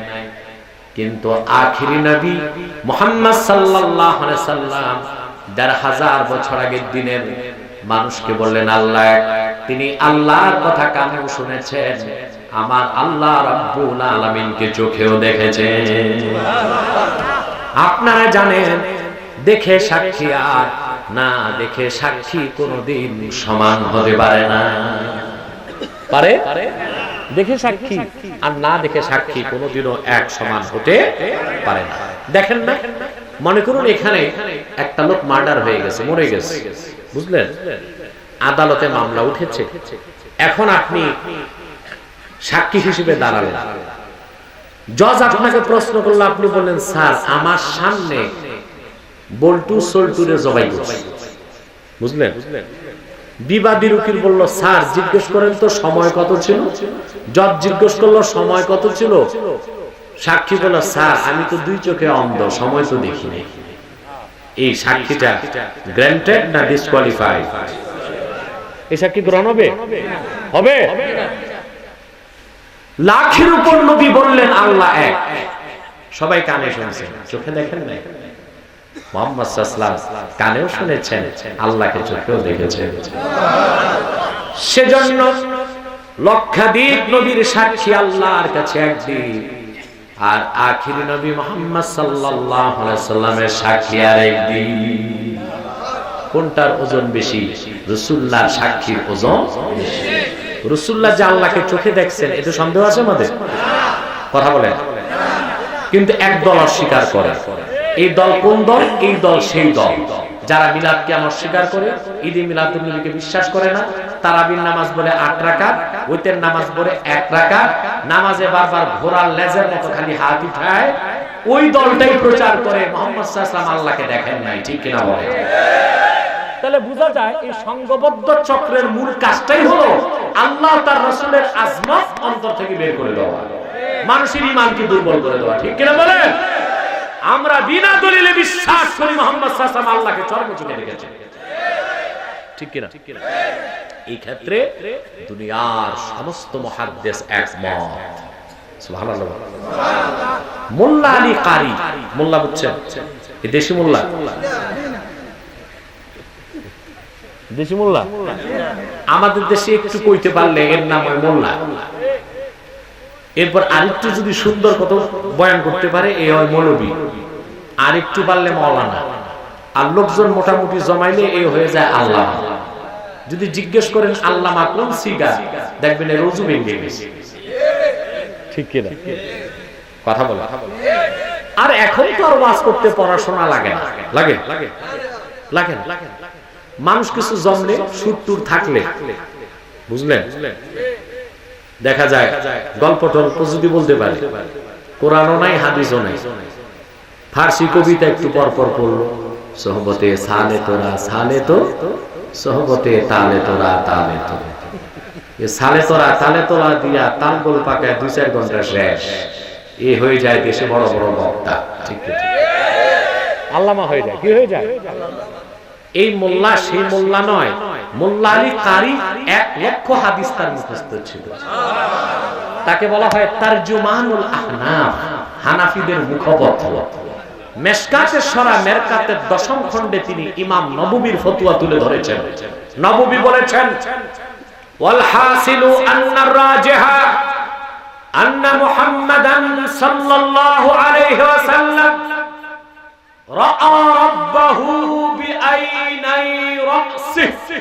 কিন্তু আখিরি নবী মুহাম্মদ সাল্লাল্লাহু আলাইহি সাল্লাম ১৫০০ বছর আগের দিনের মানুষকে বললেন আল্লাহ এক। তিনি আল্লাহর কথা কানেও শুনেছেন, আমার আল্লাহ রাব্বুল আলামিনকে চোখেও দেখেছেন। আপনারা জানেন দেখে সাক্ষী আর না দেখে সাক্ষী কোনোদিন সমান হতে পারে না। পারে? দেখে সাক্ষী আর না দেখে সাক্ষী কোনোদিনও এক সমান হতে পারে না। দেখেন না, মনে করুন এখানে একটা লোক মার্ডার হয়ে গেছে, মরে গেছে, বুঝলেন? আদালতে মামলা উঠেছে, এখন আপনি সাক্ষী হিসেবে দাঁড়ালেন। জজ আপনাকে প্রশ্ন করলো, আপনি বললেন স্যার আমার সামনে বল্টু সল্টুরে জবাই করছে, বুঝলেন? বিবাদী উকিল বলল স্যার জিজ্ঞেস করেন তো সময় কত ছিল। জজ জিজ্ঞেস করলো সময় কত ছিল। সাক্ষী বলল স্যার আমি তো দুই চোখে অন্ধ, সময় তো দেখিনি। এই সাক্ষীটা গ্র্যান্টেড না ডিসকোয়ালিফাইড? এই সাক্ষী গ্রহণ হবে? হবে? লাখের উপর নবী বললেন আল্লাহ এক। সবাই কানে শুনছেন, চোখে দেখেন না। মুহাম্মদ সাল্লাল্লাহু আলাইহি ওয়াসাল্লাম কানেও শুনেছেন, আল্লাহকে চোখেও দেখেছেন। সেজন্য লক্ষাধিক নবীর সাক্ষী আল্লাহর কাছে একদিন, আর আখিরি নবী মুহাম্মদ সাল্লাল্লাহু আলাইহি ওয়াসাল্লামের সাক্ষী আর একদিন। কোনটার ওজন বেশি? রাসূলুল্লাহর সাক্ষীর ওজন বেশি। রাসূলুল্লাহ যে আল্লাহকে চোখে দেখছেন এতে সন্দেহ আছে আমাদের? কথা বলেন। কিন্তু একদল অস্বীকার করে। এই দল কোন দল? এই দল সেই দল যারা মিলাদকে অস্বীকার করে, ঈদে মিলাদুন নবীকে বিশ্বাস করে না, তারাবির নামাজ বলে 8 রাকাত, ওইতের নামাজ বলে 1 রাকাত, নামাজে বারবার ঘোড়ার লেজের মতো খালি হাত উঠায়, ওই দলটাই প্রচার করে মুহাম্মদ সাল্লাল্লাহু আলাইহি ওয়াসাল্লাম আল্লাহকে দেখেন নাই। ঠিক কিনা বলে? তাহলে বোঝা যায় এই সংঘবদ্ধ চক্রের মূল কাজটাই হলো আল্লাহ তার রাসূলের আজমত অন্তর থেকে বের করে দেওয়া, মানুষের ঈমানকে দুর্বল করে দেওয়া। ঠিক কিনা বলেন? আমরা বিনা দলিলে বিশ্বাস করি মুহাম্মদ সাল্লাল্লাহু আলাইহি ওয়াসাল্লাম আল্লাহকে চরমচুকে দেখেছেন। ঠিক কিনা? এই ক্ষেত্রে দুনিয়ার সমস্ত মুহাদ্দিস একমত। সুবহানাল্লাহ। মোল্লা আলী কারি, মোল্লা বুঝছেন? এই দেশি মোল্লা, দেশি মোল্লা আমাদের দেশে একটু কইতে পারলে এর নাম হয় মোল্লা। এরপর আরেকটু যদি সুন্দর কত বয়ান করতে পারে এ হয় মৌলবী, আরেকটু পারলে মাওলানা, আর লোকজন মোটামুটি জমাইলে এ হয়ে যায় আল্লামা। যদি জিজ্ঞেস করেন আল্লামা কোন সিগা, দেখবেন এর রুজু ভেঙে গেছে। ঠিক কিনা? কথা বলে। আর এখন তো আর ওয়াজ করতে পড়াশোনা লাগে না। লাগে? লাগে না। মানুষ কিছু জমলে সুট্টুর থাকলে, বুঝলেন, দেখা যায় গল্প টল্প যদি বলতে পারে, কোরআনও নাই হাদিসও নাই, ফার্সি কবিতা একটু পর পর পড়লো, সোহবতে সালে তোরা সালে তো, সোহবতে তালে তোরা তালে তো, সালে তোরা তালে তোরা দিয়া তাল গোল পাকায় 2-4 ঘন্টা শেষ। এ হয়ে যায় দেশে বড় বড় বক্তা। ঠিক আছে, আল্লামা হয়ে যায়। কি হয়ে যায়? এই মোল্লা সেই মোল্লা নয়। মোল্লা আলী কারি 1 লক্ষ হাদিস তার মুখস্থ ছিল। তাকে বলা হয় তারজুমানুল আহনাফ, হানাফিদের মুখপত্র। মেশকাতের সরা মেরকাতের 10ম খণ্ডে তিনি ইমাম নববীর ফতোয়া তুলে ধরেছেন। নববী বলেছেন ওয়াল হাসিলু আন্নার রাজিহা আন্না মুহাম্মাদান সাল্লাল্লাহু আলাইহি ওয়াসাল্লাম রাআ রাব্বাহু বিআইনাই রাসিহি।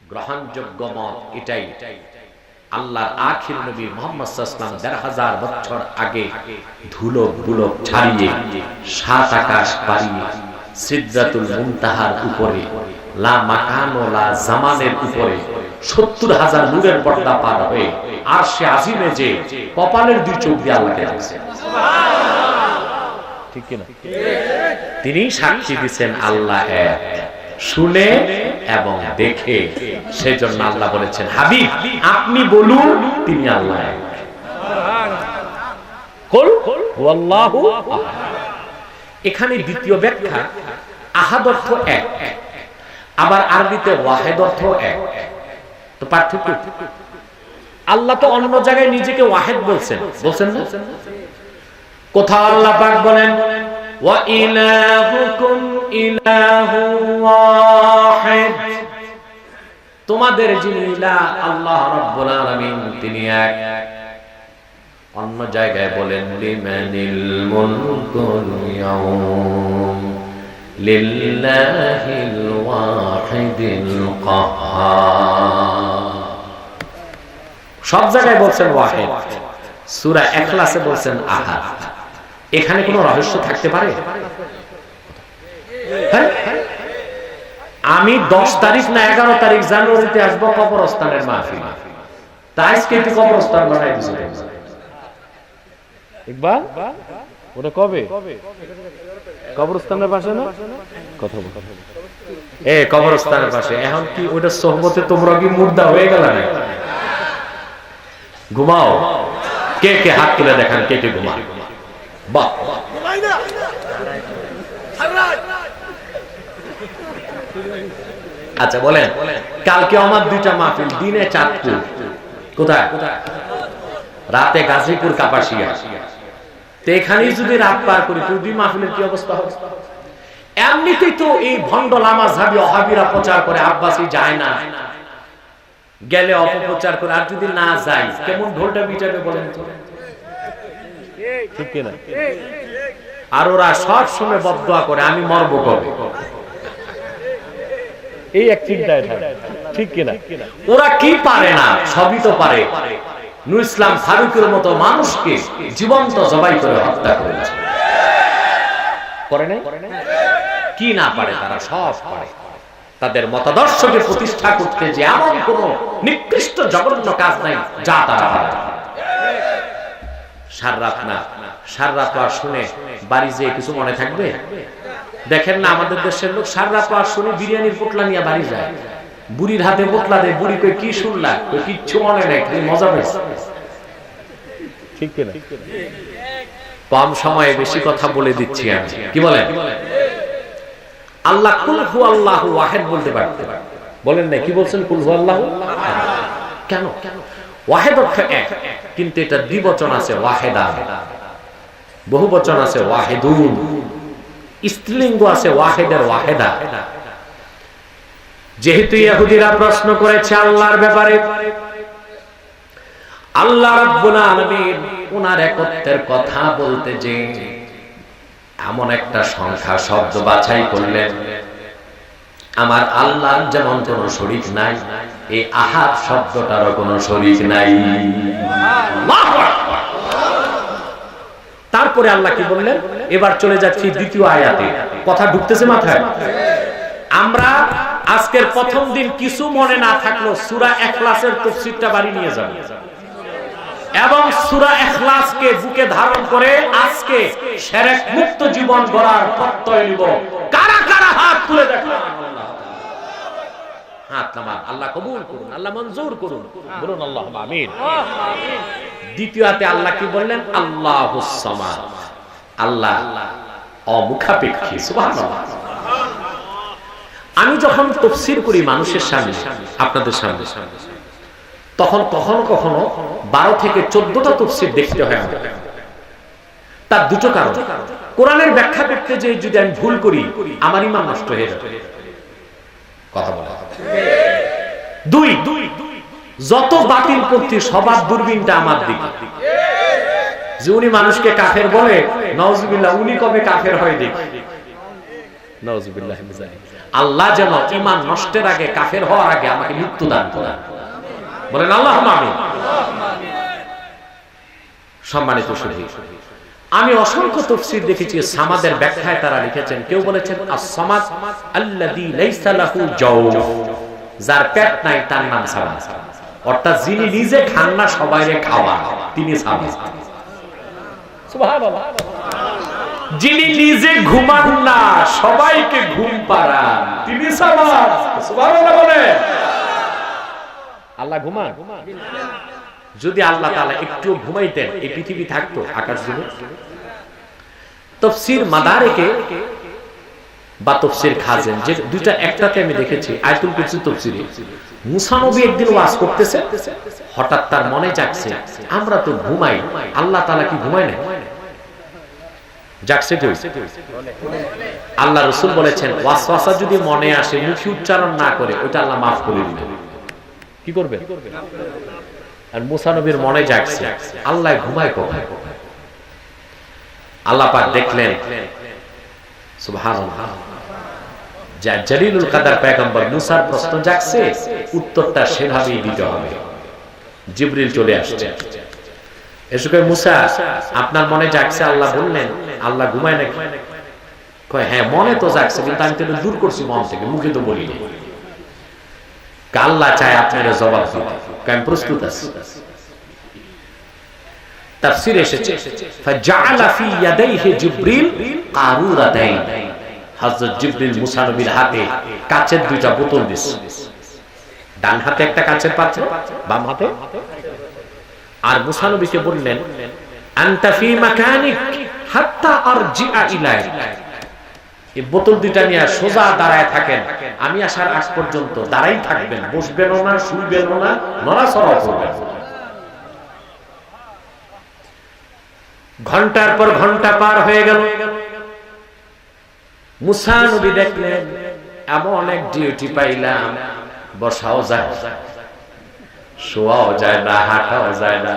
গ্রহণযোগ্য মত এটাই, আল্লাহর আখির নবী মুহাম্মদ সাল্লাল্লাহু আলাইহি ওয়াসাল্লাম 1000 বছর আগে ধুলো বুলক ছাড়িয়ে 7 আকাশ পাড়িয়ে সিদরাতুল মুনতাহার উপরে লা মাকান ওয়ালা জামানের উপরে 70,000 নূরের পর্দা পার হয়ে আরশে আজিমে যে কপালের 2 চোখ দিয়ে আল্লাহকে দেখছেন। ঠিক কি না? তিনি সাক্ষী দিচ্ছেন আল্লাহ এক, শুনে এবং দেখে। সেজন্য আল্লাহ বলেছেন হাবিব আপনি বলুন তিনি আল্লাহ এক। কুল হুয়াল্লাহু আহাদ। এখানে দ্বিতীয় ব্যাখ্যা আহাদ অর্থ এক, আবার আরবিতে ওয়াহিদ অর্থ এক। তো পার্থক্য, আল্লাহ তো অন্য জায়গায় নিজেকে ওয়াহিদ বলছেন, বলছেন না? কোথাও আল্লাহ পাক বলেন ওয়া ইলাহুকুম ইলাহু ওয়াহিদ, তোমাদের যিনি ইলাহ আল্লাহ রাব্বুল আলামিন তিনি এক। অন্য জায়গায় বলেন লিমানিল মুলকুল ইয়াউম লিল্লাহিল ওয়াহিদিল কাহ্হার। সব জায়গায় বলছেন ওয়াহিদ, সূরা ইখলাসে বলছেন আহাদ। এখানে কোনো রহস্য থাকতে পারে? হ্যাঁ, আমি 10 তারিখ না 11 তারিখ জানুয়ারিতে আসবো কবরস্থানের মাহফিল, তাই আজকে একটু কবরস্থান বানাই দিয়েছে ইকবাল। ওটা কবে? কবরস্থানের পাশে না? কথা বল। কবরস্থানের পাশে। এখন কি ওটা সোহবতে তোমরা কি মুর্দা হয়ে গেল না? ঘুমাও। কে কে হাত তুলে দেখান কে কে ঘুমা। বাহ, আচ্ছা বলেন, কালকে আমার 2টা মাহফিল, দিনে চাঁদপুর, কোথায়? রাতে গাজীপুর কাপাসিয়া। তো এখানেই যদি রাত পার করি তো 2 মাহফিলের কি অবস্থা হবে? এমনিতেই তো এই ভণ্ড লামাযহাবী ওহাবীরা প্রচার করে আব্বাসী যায় না, গেলে অপপ্রচার করে, আর যদি না যাই কেমন ঢোলটা পিটাবে বলেন তো? ঠিক কিনা? আর ওরা সব সময় বদদোয়া করে আমি মরবো কবে, এই এক চিন্তায় থাকে, ঠিক কিনা? ওরা কি পারে না? সবই তো পারে। নূর ইসলাম ফারুকের মতো মানুষকে জীবন্ত জবাই করে হত্যা করেছে, করে নাই? কি না পারে? তারা সব পারে। তাদের মতাদর্শকে প্রতিষ্ঠা করতে যে এমন কোন নিকৃষ্ট জঘন্য কাজ নাই যা তারা পারে। সাররাত না, সাররাত আর শুনে বাড়ি যেয়ে কিছু মনে থাকবে? দেখেন না আমাদের দেশের লোক সাররাত আর শুনে বিরিয়ানির পোটলা নিয়ে বাড়ি যায়, বুড়ির হাতে পোটলা দেয়, বুড়ি কই কি শুনলা, কই কিচ্ছু মনে নেই, খালি মজা পেয়েছে, ঠিক কিনা? কম সময়ে বেশি কথা বলে দিচ্ছি আমি, কি বলেন? আল্লাহ কুল হু আল্লাহু ওয়াহিদ বলতে পারতেন, বলেন না? কি বলছেন? কুল হু আল্লাহু। কেন? ওয়াহিদ অর্থ এক, কিন্তু এটা দ্বিবচন আছে ওয়াহিদা, বহুবচন আছে ওয়াহিদুন, স্ত্রীলিঙ্গ আছে ওয়াহিদের ওয়াহিদা। যেহেতু ইহুদিরা প্রশ্ন করেছে আল্লাহর ব্যাপারে, আল্লাহ রাব্বুল আলামিন ওনার একত্বের কথা বলতে যে এমন একটা সংখ্যা শব্দ বাছাই করলেন, আমার আল্লাহর যেমন কোনো শরীক নাই, এই আহাদ শব্দটারও কোনো শরীক নাই। তারপরে আল্লাহ কি বললেন? এবার চলে যাচ্ছি দ্বিতীয় আয়াতে, কথা ঢুকতেছে মাথায়? আমরা আজকের প্রথম দিন কিছু মনে না থাকলো সূরা ইখলাসের তাফসীরটা বাড়ি নিয়ে যাব এবং সূরা ইখলাসকে বুকে ধারণ করে আজকে শিরক মুক্ত জীবন গড়ার প্রত্যয় নিব। কারা কারা হাত তুলে দেখান? হাত নামান। আল্লাহ কবুল করুন, আল্লাহ মঞ্জুর করুন, বলুন আল্লাহুম্মা আমিন। দ্বিতীয় আয়াতে আল্লাহ কি বললেন? আল্লাহুস সামাদ, আল্লাহ অমুখাপেক্ষী। সুবহানাল্লাহ। আমি যখন তাফসীর করি মানুষের সামনে, আপনাদের সামনে, তখন কখনো কখনো 12 থেকে 14টা তাফসীর দেখতে হয় আমাকে। তার দুটো কারণ। কোরআনের ব্যাখ্যা করতে যে যদি আমি ভুল করি আমার ঈমান নষ্ট হয়ে যাবে, কথা বলা। দুই, যত বাতিল পন্থী সবার দূরবীনটা আমার দিকে, যে উনি মানুষকে কাফের বলে, নাউজুবিল্লাহ, উনি কবে কাফের হয় দেখি, নাউজুবিল্লাহ। আল্লাহ যেন ঈমান নষ্টের আগে, কাফের হওয়ার আগে আমাকে মৃত্যু দান করেন, বলেন আল্লাহুম্মা আমিন। সম্মানিত সুধী, আমি অসংখ্য তাফসীর দেখেছি, সামাদের ব্যাখ্যায় তারা লিখেছেন, কেউ বলেছেন আস-সামাদ আল্লাযী লাইসা লাহু জাওফ, যার পেট নাই তার নাম সামাদ, অর্থাৎ যিনি নিজে খান না সবাইকে খাওয়ান তিনি সামাদ। সুবহানাল্লাহ। যিনি নিজে ঘুমান না সবাইকে ঘুম পাড়ান তিনি সামাদ। সুবহানাল্লাহ বলে। আল্লাহ ঘুমান? যদি আল্লাহ তাআলা একটু ঘুমাইতেন এই পৃথিবী থাকতো আকাশ জুড়ে? তাফসীর মাদারিকে বা তাফসীর খাজেন, যে দুইটা একটাতে আমি দেখেছি আয়াতুল কুরসি তাফসীরে, মুসা নবী একদিন ওয়াজ করতেছে, হঠাৎ তার মনে জাগছে আমরা তো ঘুমাই, আল্লাহ তাআলা কি ঘুমায় না? জাগছে কেউ? আল্লাহ রাসূল বলেছেন ওয়াসওয়াসা যদি মনে আসে মুখে উচ্চারণ না করে ওটা আল্লাহ মাফ করে দিবেন। কি করবেন? আর মুসা নবীর মনে জাগছে, আল্লাহ ঘুমায় কোথায়? আল্লাহ পাক দেখলেন, সুবহানাল্লাহ, যা জলিলুল কাদার পয়গম্বর মুসার প্রশ্ন জাগছে, উত্তরটা সেভাবেই দিতে হবে। জিবরিল চলে আসছে, এসে কয়, মুসা আপনার মনে জাগছে? আল্লাহ বললেন, আল্লাহ ঘুমায় নাকি? কয়, হ্যাঁ মনে তো জাগছে, কিন্তু আমি তো এটা দূর করছি মন থেকে, মুখে তো বলিনি। আল্লাহ চায় আপনারা জবাব দিতে, আমি প্রস্তুত আছি। তাফসীরে এসেছে, ফাজআলা ফি ইয়াদাইহি জিবরিল কারুরাতাইন, হযরত জিবরিল মুসা নবীর হাতে কাচের দুইটা বোতল দিয়েছে, ডান হাতে একটা কাচের পাত্র, বাম হাতে। আর মুসা নবীকে বললেন, আনতা ফি মাকানিক হাত্তা আরজিআ ইলাইক, এই বোতল দুইটা নিয়ে সোজা দাঁড়ায় থাকেন, আমি আসার আগ পর্যন্ত দাঁড়াই থাকবেন, বসবেন না, শুইবেন না, নড়াচড়া করবেন। ঘন্টার পর ঘন্টা পার হয়ে গেল। মুসা নবী দেখলেন এমন এক ডিউটি পাইলাম, বসাও যায়, শোয়াও যায় না, হাঁটাও যায় না।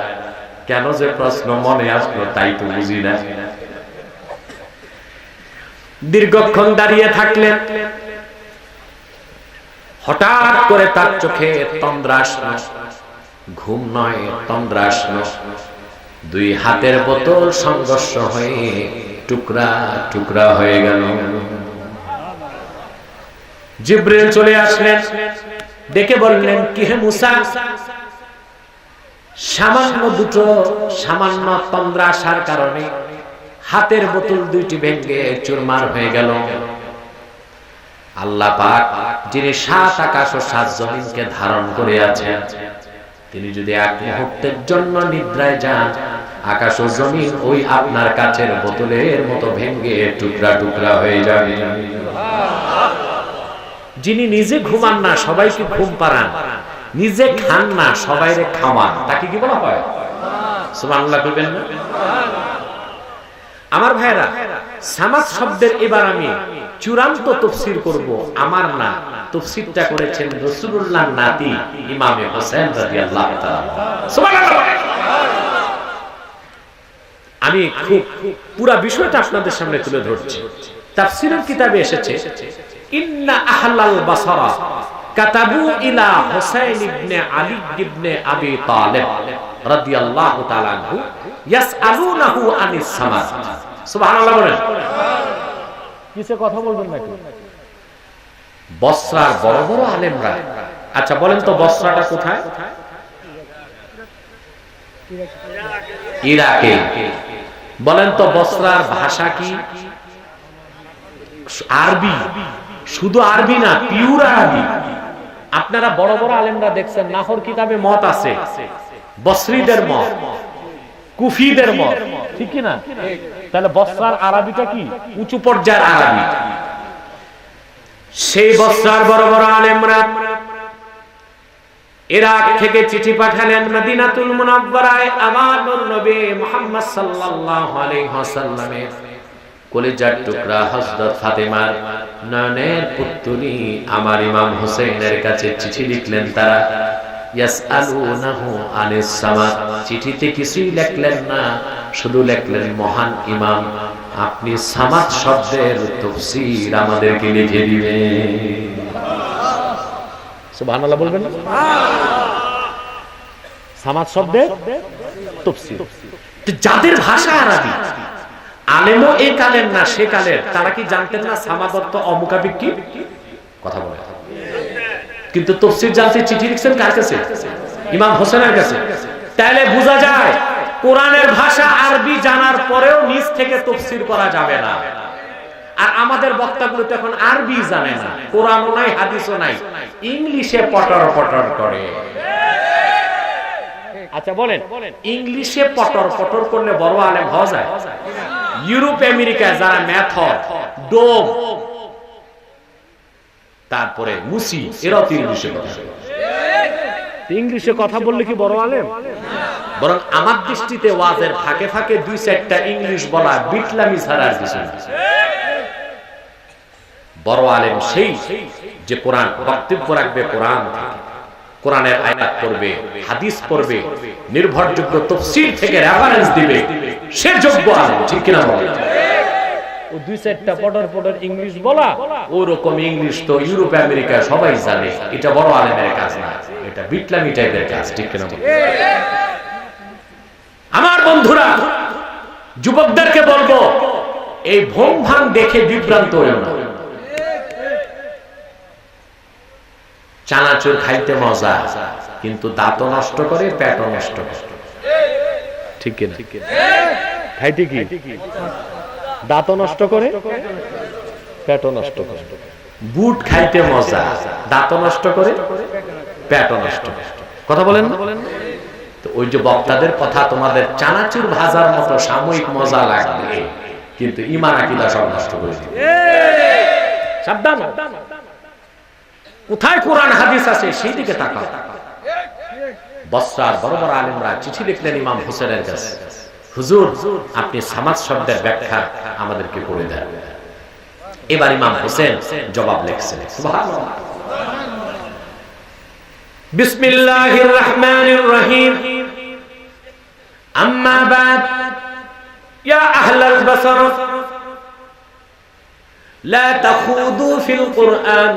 কেন যে প্রশ্ন মনে আসলো তাই তো বুঝি না। দীর্ঘক্ষণ দাঁড়িয়ে থাকলেন, হঠাৎ করে তার চোখে তন্দ্রা আসলো, ঘুম নয় তন্দ্রা আসলো। দুই হাতের বোতল সংঘর্ষ হয়ে টুকরা টুকরা হয়ে গেল। জিবরিল চলে আসলেন, ডেকে বললেন, কি হে মুসা, সামান্য তন্দ্রা আসার কারণে হাতের বোতল দুইটি ভেঙে চুরমার হয়ে গেল। আল্লাহ পাক যিনি ৭ আকাশ ও ৭ জমিনকে ধারণ করে আছেন, তিনি যদি এক মুহূর্তের জন্য নিদ্রায় যান, আকাশ ও জমিন ওই আপনার কাছের বোতলের মতো ভেঙে টুকরা টুকরা হয়ে যাবে। যিনি নিজে ঘুমান না সবাইকে ঘুম পাড়ান, নিজে খান না সবাইরে খাওয়ান, তাকে কি বলা হয়? সুবহানাল্লাহ কইবেন না? আমার ভাইরা, সামাদ শব্দের এবার আমি চূড়ান্ত তাফসীর করব, আমার না, তাফসীরটা করেছেন রাসূলুল্লাহর নাতি ইমামে হোসেন রাদিয়াল্লাহু তাআলা। সুবহানাল্লাহ। আমি খুব পুরো বিষয়টা আপনাদের সামনে তুলে ধরছি। তাফসীরের কিতাবে এসেছে, ইন্না আহলাল বাসরা কাতাবু ইলা হুসাইন ইবনে আলী ইবনে আবি তালিব রাদিয়াল্লাহু তাআলা আনহু ইয়াসআলুনাহু আনিস সামাদ। সুবহানাল্লাহ বলেন। কিসে কথা বলবেন নাকি? বসরার বড় বড় আলেমরা, আচ্ছা বলেন তো বসরাটা কোথায়? ইরাকে। বলেন তো বসরার ভাষা কি? আরবি। শুধু আরবি না, পিওর আরবি। আপনারা বড় বড় আলেমরা দেখছেন, নাহর কিতাবে মত আছে, বসরিদের মত, কুফিদের মত, ঠিক কি না? তাহলে বসরার আরবিটা কি? উঁচু পর্যায়ের আরবি। সেই বসরার বড় বড় আলেমরা ইরাক থেকে চিঠি পাঠালেন মদিনাতুল মুনাওয়ারায় আমার নবী মুহাম্মদ সাল্লাল্লাহু আলাইহি ওয়াসাল্লামের কলিজার টুকরা হযরত ফাতেমার নয়নের পুত্রী আমার ইমাম হোসেনের কাছে চিঠি লিখলেন। তারা ইয়াসআলুনাহু আনিস সামাদ, চিঠিতে কিছুই লিখলেন না, শুধু লিখলেন, মহান ইমাম আপনি সামাদ শব্দের তাফসীর আমাদেরকে লিখে দিবেন। সুবহানাল্লাহ বলবেন না? সামাদ শব্দের তাফসীর। যাদের ভাষা আরবি, আলেমও এই কালের না সে কালের, তারা কি জানতেন না সামাদ অর্থ অমুখাপেক্ষী? কথা বলে। কিন্তু তাফসীর জানতে চিঠি লিখছেন কার কাছে? ইমাম হোসেনের কাছে। তাহলে বোঝা যায় কোরআনের ভাষা আরবি জানার পরেও নিজ থেকে তাফসীর করা যাবে না। আর আমাদের বক্তাগুলো তো এখন আরবি জানে না, কোরআনও নাই, হাদিসও নাই, ইংলিশে পটর পটর করে। আচ্ছা বলেন, ইংলিশে পটর পটর করলে বড় আলেম হওয়া যায়? ইউরোপ আমেরিকায় যারা মেথড, ডোব, তারপরে মুসি, এরাও তো ইংলিশে কথা বলে। ইংলিশে কথা বললে কি বড় আলেম? বরং আমার দৃষ্টিতে ওয়াজের ফাঁকে ফাঁকে 2-4টা ইংলিশ বলা বিটলামি ছাড়া আর কিছু না। বড় আলেম সেই যে কোরআন বক্তব্য রাখবে কোরআন থেকে, কোরআনের আয়াত পড়বে, হাদিস পড়বে, নির্ভরযোগ্য তাফসীর থেকে রেফারেন্স দিবে, সে যোগ্য আলেম। ঠিক কিনা বলেন? ও দুই চারটা পড়ার ইংলিশ বলা, ওরকম ইংলিশ তো ইউরোপ আমেরিকা সবাই জানে। এটা বড় আলেমের কাজ না, এটা বিটলামি টাইপের কাজ। ঠিক কিনা বলেন? আমার বন্ধুরা, যুবকদেরকে বলবো, এই ভোম ভাং দেখে বিভ্রান্ত হইও না। চানাচুর খাইতে মজা, কিন্তু দাঁতও নষ্ট করে, পেটও নষ্ট করে। ঠিক কিনা? খাইতে কি দাঁতও নষ্ট করে, পেটও নষ্ট করে। বুট খাইতে মজা, দাঁতও নষ্ট করে, পেটও নষ্ট করে। কথা বলেন না? তো ওই যে বক্তাদের কথা, তোমাদের চানাচুর ভাজার মতো সাময়িক মজা লাগবে, কিন্তু ঈমান আকীদা সব নষ্ট করে দিবে। সাবধান। কোথায় কোরআন হাদিস আছে সেই দিকে তাকাও। বসরার বড় বড় আলেমরা চিঠি লিখলেন ইমাম হোসেনের কাছে, হুজুর আপনি সামাদ শব্দের ব্যাখ্যা আমাদেরকে করে দেন। এবার ইমাম হোসেন জবাব লিখছেন। সুবহানাল্লাহ। বিসমিল্লাহির রহমানির রহিম। আম্মা বাদ, ইয়া আহলাল বসর লা তাখুদু ফিল কুরআন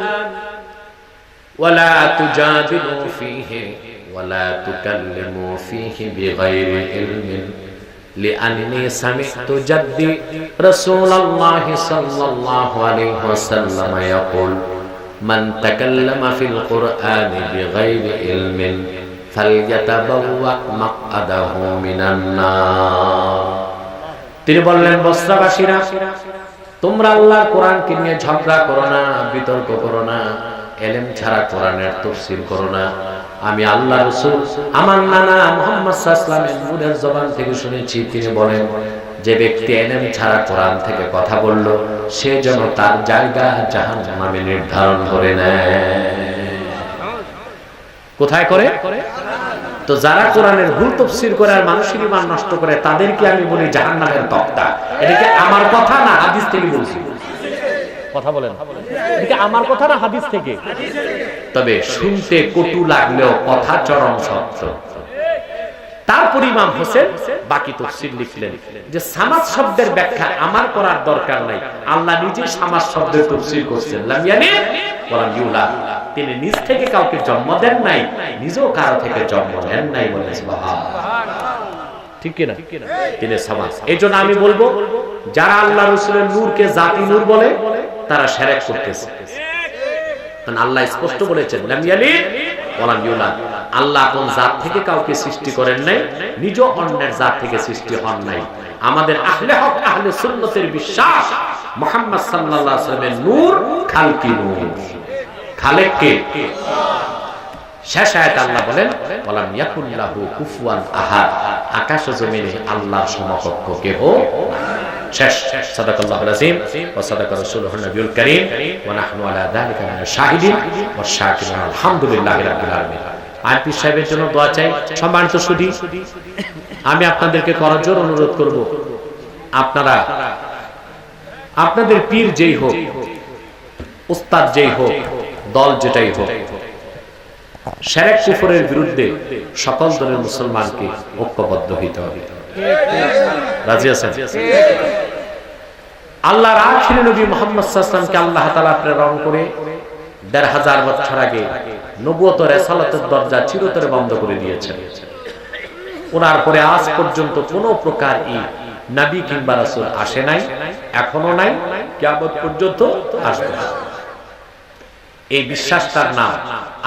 ولا تجادلوا فيه ولا تكلموا فيه بغير علم لأني سمعت جدي رسول الله صلى الله عليه وسلم يقول من تكلم في القرآن بغير علم فليتبوأ مقعده من النار। তিনি বললেন, বসরাবাসীরা, তোমরা আল্লাহর কোরআনকে নিয়ে ঝগড়া করো না, বিতর্ক করো না, এলেম ছাড়া কোরআনের তাফসীর করো না। আমি আল্লাহ রাসূল আমার নানা মুহাম্মদ সাল্লাল্লাহু আলাইহি ওয়াসাল্লামের মুখের জবান থেকে শুনেছি, তিনি বলেন, যে ব্যক্তি এলেম ছাড়া কোরআন থেকে কথা বলল, সে যেন তার জায়গা জাহান্নামে নির্ধারণ করে নেয়। কোথায় করে? তো যারা কোরআনের ভুল তাফসীর করে আর মানুষের ঈমান নষ্ট করে, তাদেরকে আমি বলি জাহান্নামের তক্তা। এটা কি আমার কথা না হাদিস থেকে বলছি? কথা বলেন, এটা আমার কথা না হাদিস থেকে? তবে শুনতে কটু লাগলেও কথা চরম সত্য। তারপর ইমাম হোসেন বাকি তাফসীর লিখলেন যে সামাদ শব্দের ব্যাখ্যা আমার করার দরকার নাই, আল্লাহ নিজে সামাদ শব্দের তাফসীর করছেন। লাম ইয়ালিদ ওয়া লাম ইউলাদ, তিনি নিজ থেকে কাউকে জন্ম দেন নাই, নিজেও কারো থেকে জন্ম নেন নাই। বলেন সুবহানাল্লাহ। ঠিক কি না? তিনি সামাদ। এইজন্য আমি বলবো, যারা আল্লাহ রাসূলের নূরকে জাতি নূর বলে, তারা শিরক করতেছে। কারণ আল্লাহ স্পষ্ট বলেছেন, লাম ইয়ালিদ ওয়া লাম ইউলাদ, আল্লাহ কোন জাত থেকে কাউকে সৃষ্টি করেন নাই, নিজ অন্যের জাত থেকে সৃষ্টি হন নাই। আমাদের আহলে হক আহলে সুন্নতের বিশ্বাস, মুহাম্মদ সাল্লাল্লাহু আলাইহি ওয়াসাল্লামের নূর খালকি নূর। খালেক কে? শেষ আয়াতে আল্লাহ বলেন, ওয়ালাম ইয়াকুল লাহু কুফুয়ান আহাদ, আকাশ ও জমিনে আল্লাহর সমকক্ষ কেহ শেষ। সাদাকাল্লাহুল আযীম ওয়া সাদাকা রাসূলুহুন নবিয়ুল কারীম ওয়া নাহনু আলা যালিকা মিনাশ শাহিদিন ওয়াশ শাকিরিন। আলহামদুলিল্লাহি রাব্বিল আলামিন। আইপি সাহেবের জন্য দোয়া চাই। সম্মানিত সুধী, আমি আপনাদেরকে করজোর অনুরোধ করব, আপনারা আপনাদের পীর যেই হোক, উস্তাদ যেই হোক, দল যেটাই হোক, শিরক কুফরের বিরুদ্ধে সকল দলের মুসলমানকে ঐক্যবদ্ধ হইতে হবে। রাজি আছেন? আল্লাহর আখির নবী মুহাম্মদ সাল্লাল্লাহু আলাইহি ওয়াসাল্লামকে আল্লাহ তাআলা প্রেরণ করে ১৫০০ বছর আগে নবুয়ত ও রিসালাতের দরজা চিরতরে বন্ধ করে দিয়েছেন। ওনার পরে আজ পর্যন্ত কোনো প্রকার নবী কিংবা রাসূল আসে নাই, এখনো নাই, কিয়ামত পর্যন্ত আসবে না। এই বিশ্বাসটার নাম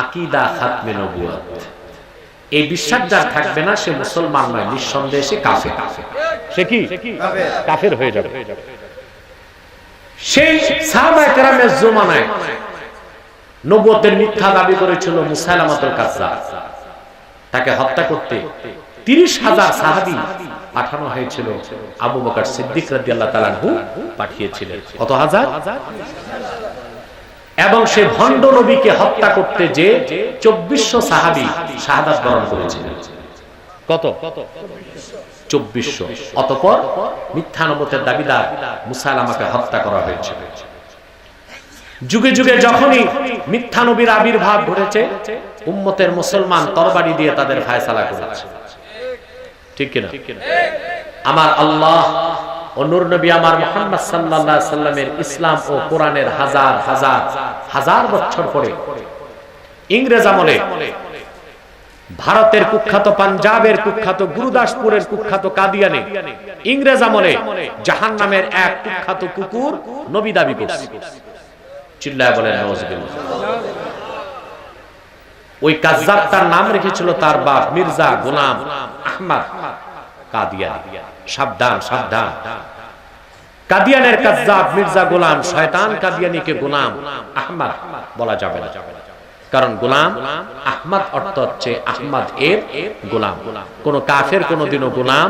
আকীদা খাতমে নবুয়ত। এই বিশ্বাস যার থাকবে না, সে মুসলমান নয়, নিঃসন্দেহে সে কাফের। সে কি? কাফের হয়ে যাবে। সেই সাহাবায়ে কেরামের জমানায় নবুয়তের মিথ্যা দাবি করেছিল মুসাইলামাতুল কাজ্জাব। তাকে হত্যা করতে ৩০,০০০ সাহাবী পাঠানো হয়েছিল। আবু বকর সিদ্দিক রাদিয়াল্লাহু তাআলা আনহু পাঠিয়েছিলেন। কত হাজার? এবং সে ভণ্ড নবীকে হত্যা করতে যে ২৪০০ সাহাবী শাহাদাত বরণ করেছিলেন। কত? ২৪০০। অতঃপর মিথ্যা নবুয়তের দাবিদার মুসাইলামাকে হত্যা করা হয়েছিল। যুগে যুগে যখনই মিথ্যা নবীর আবির্ভাব ঘটেছে, উম্মতের মুসলমান তরবারি দিয়ে তাদের ফায়সালা করেছে, ঠিক কিনা? আমার আল্লাহ ও নূর নবী আমার মুহাম্মদ সাল্লাল্লাহু আলাইহি সাল্লামের ইসলাম ও কোরআনের হাজার হাজার হাজার বছর পরে ইংরেজ আমলে ভারতের কুখ্যাত, পাঞ্জাবের কুখ্যাত, গুরুদাসপুরের কুখ্যাত কাদিয়ানে ইংরেজ আমলে জাহান্নামের এক কুখ্যাত কুকুর নবী দাবি করছে। চিল্লায় বলেন নাউজুবিল্লাহ। ওই কাযযাব তার নাম রেখেছিল তার বাপ মির্জা গোলাম আহমদ কাদিয়ানী। সাবধান সাবধান, কাদিয়ানের কাযযাব মির্জা গোলাম শয়তান কাদিয়ানীকে গোলাম আহমদ বলা যাবে না, কারণ গোলাম আহমদ অর্থ হচ্ছে আহমদ এর গোলাম। কোন কাফের কোনদিনও গোলাম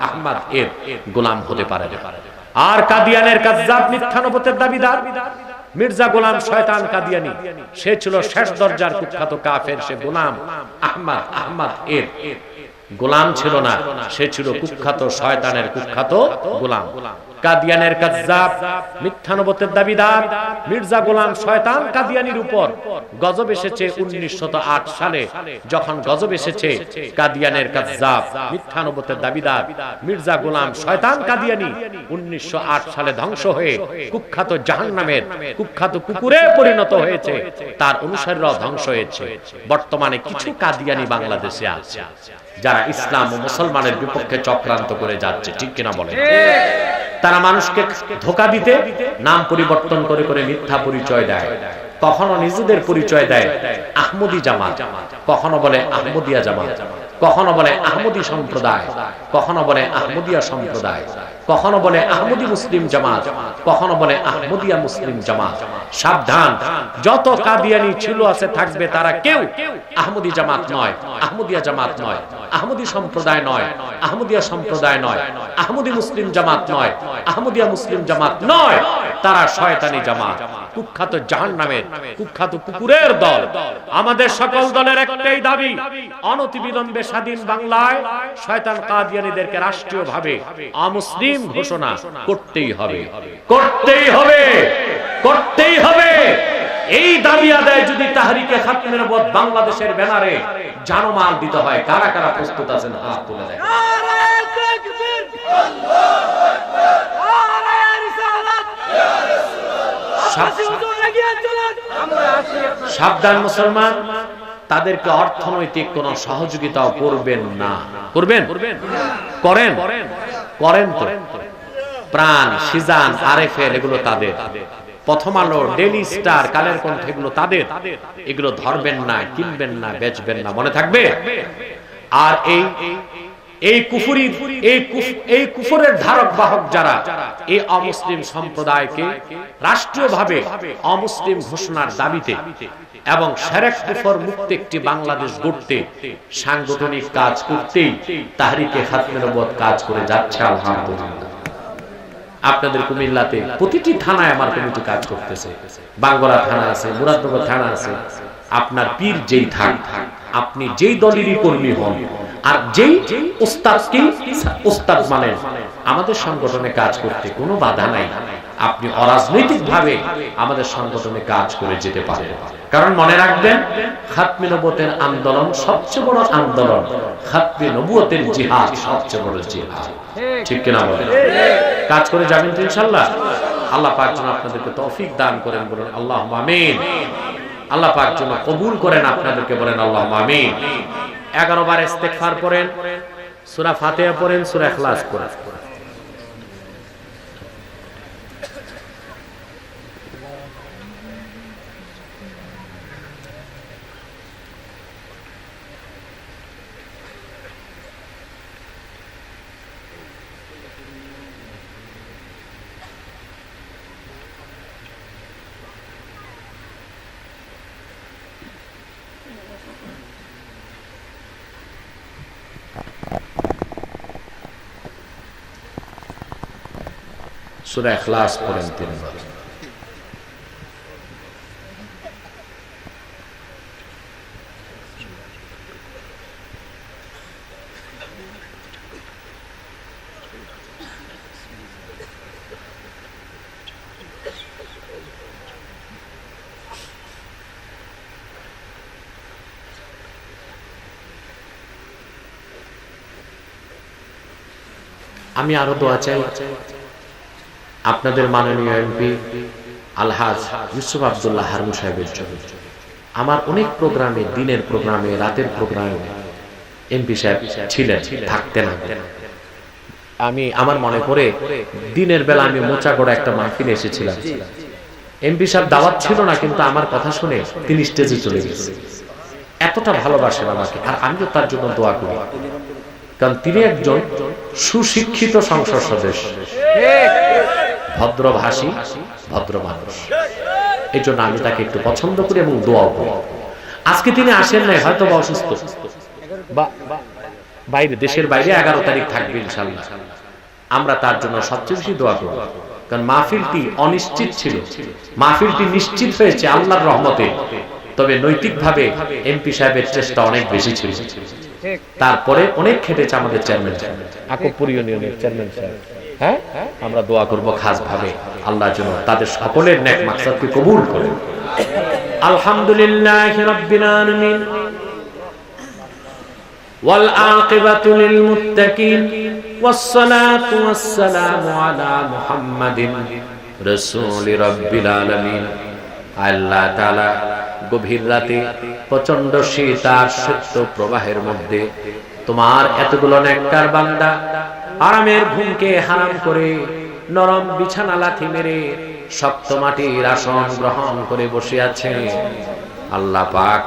আহমদ এর গোলাম হতে পারে না। আর কাদিয়ানের কাযযাব মিথ্যা নবুয়তের দাবিদার মির্জা গোলাম শয়তান কাদিয়ানী, সে ছিল শেষ দরজার কুখ্যাত কাফের। সে গোলাম আহমদ এর গোলাম ছিল না, সে ছিল কুখ্যাত শয়তানের কুখ্যাত গোলাম। কাদিয়ানের কাযযাব মিথ্যা নবুয়তের দাবিদার মির্জা গোলাম শয়তান কাদিয়ানীর উপর গজব এসেছে 1908 সালে। যখন গজব এসেছে, কাদিয়ানের কাযযাব মিথ্যা নবুয়তের দাবিদার মির্জা গোলাম শয়তান কাদিয়ানী 1908 সালে ধ্বংস হয়ে কুখ্যাত জাহান্নামের কুখ্যাত কুকুরে পরিণত হয়েছে, তার অনুসারীরাও ধ্বংস হয়েছে। বর্তমানে কিছু কাদিয়ানী বাংলাদেশে আছে যারা ইসলাম ও মুসলমানের বিপক্ষে চক্রান্ত করে যাচ্ছে, ঠিক কিনা বলেন? তারা মানুষকে ধোঁকা দিতে নাম পরিবর্তন করে করে মিথ্যা পরিচয় দেয়। কখনো নিজেদের পরিচয় দেয় আহমদী জামাত, কখনো বলে আহমদিয়া জামাত, কখনো বলে আহমদী সম্প্রদায়, কখনো বলে আহমদিয়া সম্প্রদায়, কখনো বলে আহমদী মুসলিম জামাত, কখনো বলে আহমদিয়া মুসলিম জামাত। সাবধান, যত কাদিয়ানী ছিল আছে থাকবে, তারা কেউ আহমদী জামাত নয়, আহমদিয়া জামাত নয়, আহমদী সম্প্রদায় নয়, আহমদিয়া সম্প্রদায় নয়, আহমদী মুসলিম জামাত নয়, আহমদিয়া মুসলিম জামাত নয়। তারা শয়তানি জামাত, কুখ্যাত জাহান্নামের কুখ্যাত কুকুরের দল। আমাদের সকল দলের একটাই দাবি, অনতিবিলম্বে স্বাধীন বাংলায় শয়তান কাদিয়ানীদেরকে রাষ্ট্রীয়ভাবে অমুসলিম ঘোষণা করতেই হবে, করতেই হবে, করতেই হবে। এই দাবি আদায় যদি তাহরিকে খাতমে নবুয়ত বাংলাদেশের ব্যানারে জানমাল দিতে হয়, কারা কারা প্রস্তুত আছেন হাত তুলে দেখেন। সাবধান মুসলমান, তাদেরকে অর্থনৈতিক কোন সহযোগিতাও করবেন না। করবেন? করেন? করেন তো। প্রাণ, সিজান, আরএফএল এগুলো তাদের, প্রথম আলো, ডেইলি স্টার, কালের কণ্ঠ এগুলো তাদের। এগুলো ধরবেন না, কিনবেন না, বেচবেন না, মনে থাকবে। আর এই কুফরের ধারক বাহক যারা এই অমুসলিম সম্প্রদায়কে রাষ্ট্রীয়ভাবে অমুসলিম ঘোষণার দাবিতে এবং শিরক কুফর মুক্ত একটি বাংলাদেশ গড়তে সাংগঠনিক কাজ করতেই তাহরিকে খাতমে নবুয়ত কাজ করে যাচ্ছে। আলহামদুলিল্লাহ। আপনাদের কুমিল্লাতে প্রতিটি থানায় আমার কমিটি কাজ করতেছে। বাঙ্গরা থানা আছে, মুরাদনগর থানা আছে। আপনার পীর যেই থাক, আপনি যেই দলেরই কর্মী হন, আর যেই উস্তাদকে উস্তাদ মানেন, আমাদের সংগঠনে কাজ করতে কোনো বাধা নাই। আপনি অরাজনৈতিক ভাবে আমাদের সংগঠনে কাজ করে যেতে পারেন। কারণ মনে রাখবেন, খাতমে নবুয়তের আন্দোলন সবচেয়ে বড় আন্দোলন, খাতমে নবুয়তের জিহাদ সবচেয়ে বড় জিহাদ, ঠিক কিনা বলেন? কাজ করে যাবেন তো ইনশাআল্লাহ। আল্লাহ পাক যেন আপনাদেরকে তৌফিক দান করেন, বলেন আল্লাহুম্মা আমিন। আল্লাহ পাক যেন কবুল করেন আপনাদেরকে, বলেন আল্লাহুম্মা আমিন। 11 বার ইস্তেগফার পড়েন, সূরা ফাতিহা পড়েন, সূরা ইখলাস পড়েন। সূরা ইখলাস পড়েন 3 বার। আমি আরো দোয়া চাই আপনাদের মাননীয় এমপি আলহাজ ইউসুফ আব্দুল্লাহ হারুন সাহেবের জন্য। আমার অনেক প্রোগ্রামে, দিনের প্রোগ্রামে, রাতের প্রোগ্রামে এমপি সাহেব ছিলেন, থাকতেন। আমি আমার মনে পড়ে দিনের বেলা আমি মোচাগড়া একটা মাহফিলে এসেছিলাম, এমপি সাহেব দাওয়াত ছিল না, কিন্তু আমার কথা শুনে তিনি স্টেজে চলে গেছেন। এতটা ভালোবাসেন আমাকে, আর আমিও তার জন্য দোয়া করি, কারণ তিনি একজন সুশিক্ষিত সংসদ সদস্য, ভদ্রভাষী, ভদ্র মানুষ। এই জন্য আমি তাকে একটু পছন্দ করি এবং দোয়াও করি। আজকে তিনি আসেন নাই, হয়তো বা অসুস্থ, বা বাইরে, দেশের বাইরে 11 তারিখ থাকবে ইনশাআল্লাহ। আমরা তার জন্য সবচেয়ে বেশি দোয়া করব, কারণ মাহফিলটি অনিশ্চিত ছিল, মাহফিলটি নিশ্চিত হয়েছে আল্লাহর রহমতে। তবে নৈতিকভাবে এমপি সাহেবের চেষ্টা অনেক বেশি ছিল। তারপরে অনেক খেটেছে আমাদের চেয়ারম্যান সাহেব, আকবপুর ইউনিয়নের চেয়ারম্যান সাহেব। হ্যাঁ, আমরা দোয়া করব খাস ভাবে আল্লাহর জন্য তাদের সকলের নেক মাকসাদকে কবুল করেন। আলহামদুলিল্লাহি রাব্বিল আলামিন ওয়াল আকিবাতু লিল মুত্তাকিন ওয়াস সালাতু ওয়াস সালামু আলা মুহাম্মাদিন রাসূলি রাব্বিল আলামিন। আল্লাহ তাআলা গভীর রাতে প্রচন্ড শীত আর শীত প্রবাহের মধ্যে তোমার এতগুলো নেককার বান্দা আরামের ঘুমকে হারাম করে নরম বিছানা লাথি মেরে শক্ত মাটির আসন গ্রহণ করে বসে আছে। আল্লাহ পাক,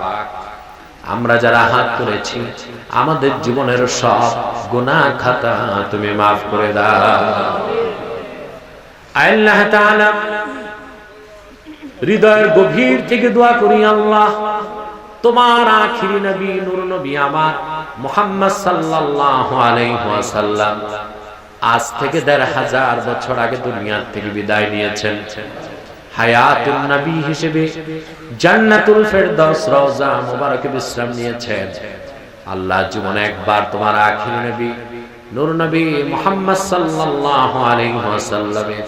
আমরা যারা হাত তুলেছি আমাদের জীবনের সব গুনাহ খাতা তুমি মাফ করে দাও। আল্লাহ তাআলা হৃদয়ের গভীর থেকে দোয়া করি, আল্লাহ তোমার আখিরি নবী নূর নবী আমার মুহাম্মদ সাল্লাল্লাহু আলাইহি ওয়াসাল্লাম আজ থেকে ১৫০০ বছর আগে দুনিয়া থেকে বিদায় নিয়েছেন। হায়াতুন নবী হিসেবে জান্নাতুল ফেরদাউস রওজা মুবারকে বিশ্রাম নিয়েছেন। আল্লাহ জীবনে একবার তোমার আখিরি নবী নূর নবী মুহাম্মদ সাল্লাল্লাহু আলাইহি ওয়াসাল্লামের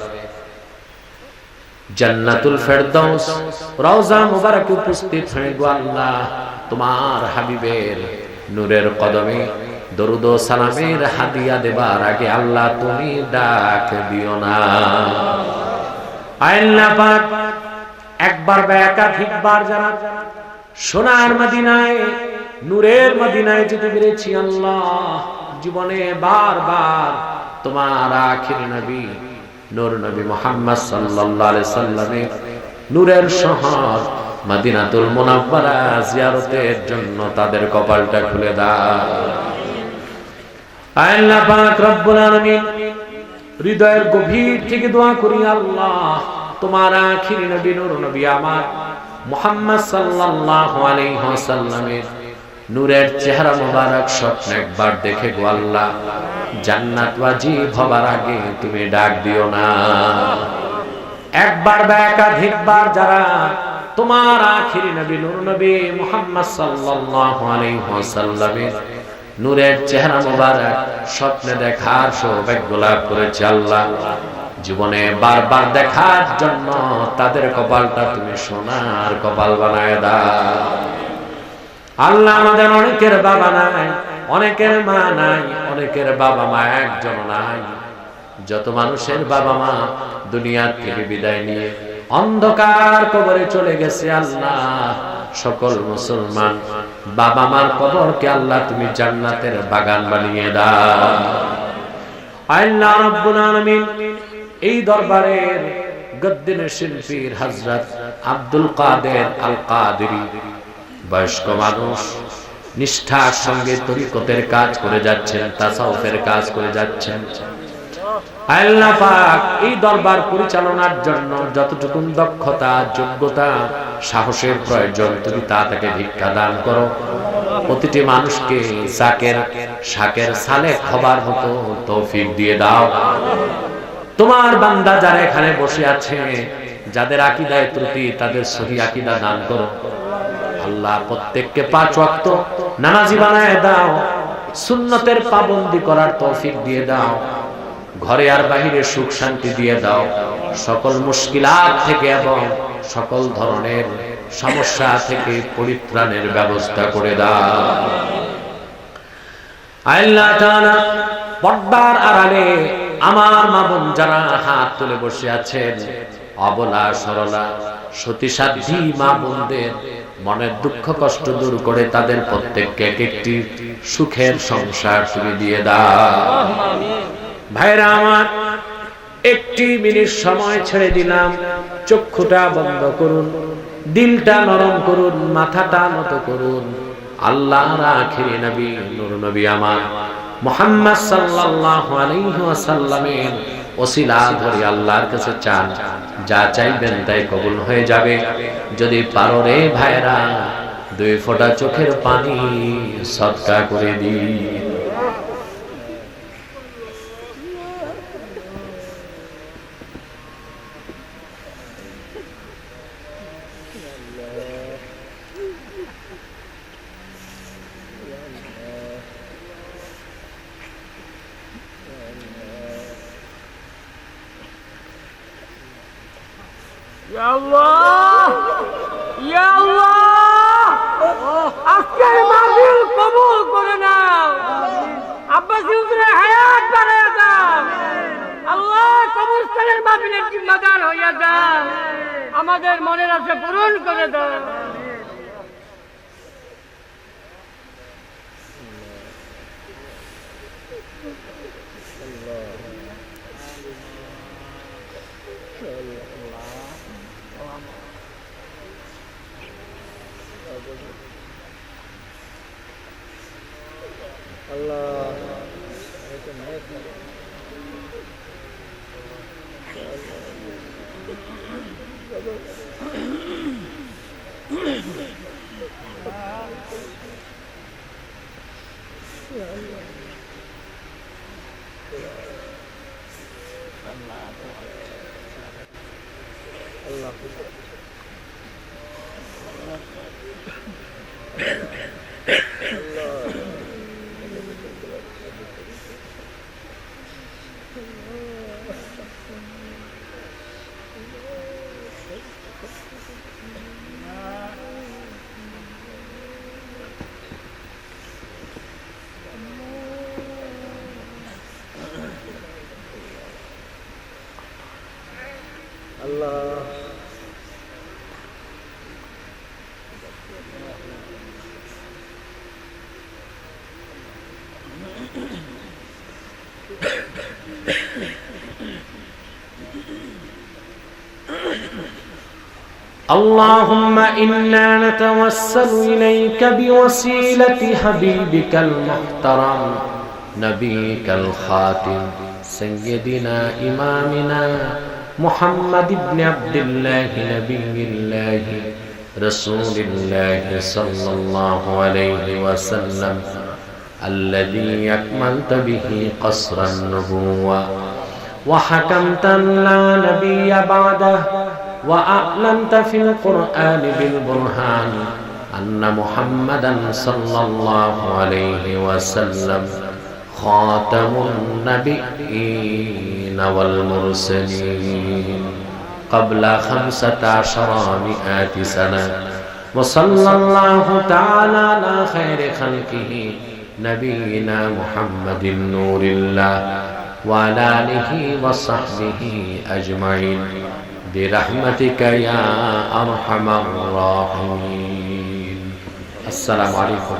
জান্নাতুল ফেরদাউস রওজা মুবারকে উপস্থিত হয়ে গো আল্লাহ তোমার হাবিবের নূরের কদমে দরুদ ও সালামের হাদিয়া দেবার আগে আল্লাহ তুমি ডাক দিও না। আল্লাহ পাক, একবার বা একাধিকবার যারা সোনার মদিনায় নূরের মদিনায় যেতে পেরেছি আল্লাহ, জীবনে বারবার তোমার আখির নবী নূর নবী মুহাম্মদ সাল্লাল্লাহু আলাইহি সাল্লামের নূরের শহর মদিনাতুল মুনাওয়ারা জিয়ারতের জন্য তাদের কপালটা খুলে দাও। আল্লাহ পাক রব্বুল আলামিন, হৃদয়ের গভীর থেকে দোয়া করি আল্লাহ তোমার আখির নবী নূর নবী আমার মুহাম্মদ সাল্লাল্লাহু আলাইহি ওয়াসাল্লামের নূরের চেহারা মোবারক স্বপ্নে একবার দেখে গো আল্লাহ জান্নাত ওয়াজিব হবার আগে তুমি ডাক দিও না। একবার বা একাধিকবার যারা তোমার আখিরি নবী নূর নবী মুহাম্মদ সাল্লাল্লাহু আলাইহি ওয়াসাল্লামের নূরের চেহারা মোবারক স্বপ্নে দেখার সৌভাগ্য লাভ করেছে আল্লাহ, জীবনে বারবার দেখার জন্য তাদের কপালটা তুমি সোনার কপাল বানায় দাও। আল্লাহ, আমাদের অনেকের বাবা নাই, অনেকের মা নাই, অনেকের বাবা মা একজন নাই। যত মানুষের বাবা মা দুনিয়ার থেকে বিদায় নিয়ে অন্ধকার কবরে চলে গেছে আল্লাহ, সকল মুসলমান বাবা মার কবরকে আল্লাহ তুমি জান্নাতের বাগান বানিয়ে দাও। আল্লাহ রাব্বুল আলামিন, এই দরবারের গদ্দিনের শিল্পীর হযরত আব্দুল কাদের আল কাদেরী বয়স্ক মানুষ, নিষ্ঠার সঙ্গে তরিকতের কাজ করে যাচ্ছেন, তাসাউফের কাজ করে যাচ্ছেন। আল্লাহ পাক, এই দরবার পরিচালনার জন্য যতটুকু দক্ষতা, যোগ্যতা, সাহসের প্রয়োজন তুমি তা তাকে ভিক্ষা দান করো। প্রতিটি মানুষকে জাকের শাকের সালেহ হবার মতো তৌফিক দিয়ে দাও। তোমার বান্দা যারা এখানে বসে আছে, যাদের আকীদায় ত্রুটি, তাদের সহি আকীদা দান করো আল্লাহ। প্রত্যেককে 5 ওয়াক্ত নামাজি বানায় দাও, সুন্নতের পাবন্দি করার তৌফিক দিয়ে দাও, ঘরে আর বাহিরে সুখ শান্তি দিয়ে দাও, সকল মুশকিলাত থেকে এবং সকল ধরনের সমস্যা থেকে পরিত্রাণের ব্যবস্থা করে দাও। আল্লাহ তাআলা পর্দার আড়ালে আমার মা বোন যারা হাত তুলে বসে আছেন, অবলা সরলা সতীসাধ্যী মা বোনদের মনের দুঃখ কষ্ট দূর করে তাদের প্রত্যেককে একটি সুখের সংসার তুমি দিয়ে দাও। ভাইরা আমার, একটি মিনিট সময় ছেড়ে দিলাম, চক্ষুটা বন্ধ করুন, দিলটা নরম করুন, মাথাটা নত করুন। আল্লাহর আখিরি নবী নূর নবী আমার মুহাম্মদ সাল্লাল্লাহু আলাইহি ওয়াসাল্লামের ওসিলা ধরে আল্লাহর কাছে চান, যা চাইবেন তাই কবুল হয়ে যাবে। যদি পারো রে ভাইরা, 2 ফোঁটা চোখের পানি সদকা করে দিই। ইয়া আল্লাহ, ইয়া আল্লাহ, আজকের মাহফিল কবুল করে নাও। আব্বাস হুজুরের হায়াত বাড়ায়া দাও। আল্লাহ, কবরস্থানের মাহফিলের জিম্মাদার হইয়া দাও। আমাদের মনের আশা পূরণ করে দাও। اللهم إنا نتوسل إليك بوسيلة حبيبك المحترم نبيك الخاتم سيدنا إمامنا محمد بن عبد الله نبي الله رسول الله صلى الله عليه وسلم الذي أكملت به قصر النبوة وحكمت لا نبي بعده وأعلنت في القرآن بالبرهان أن محمدا صلى الله عليه وسلم خاتم النبيين والمرسلين قبل 1500 سنة وصلى الله تعالى على خير خلقه نبينا محمد نور الله وعلى آله وصحبه أجمعين برحمتك يا أرحم الراحمين السلام عليكم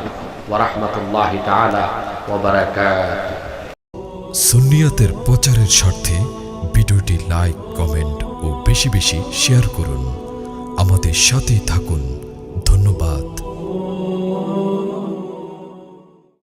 ورحمة الله تعالى وبركاته সুন্নিয়াতের প্রচারের স্বার্থে ভিডিওটি লাইক, কমেন্ট ও বেশি বেশি শেয়ার করুন। আমাদের সাথে থাকুন।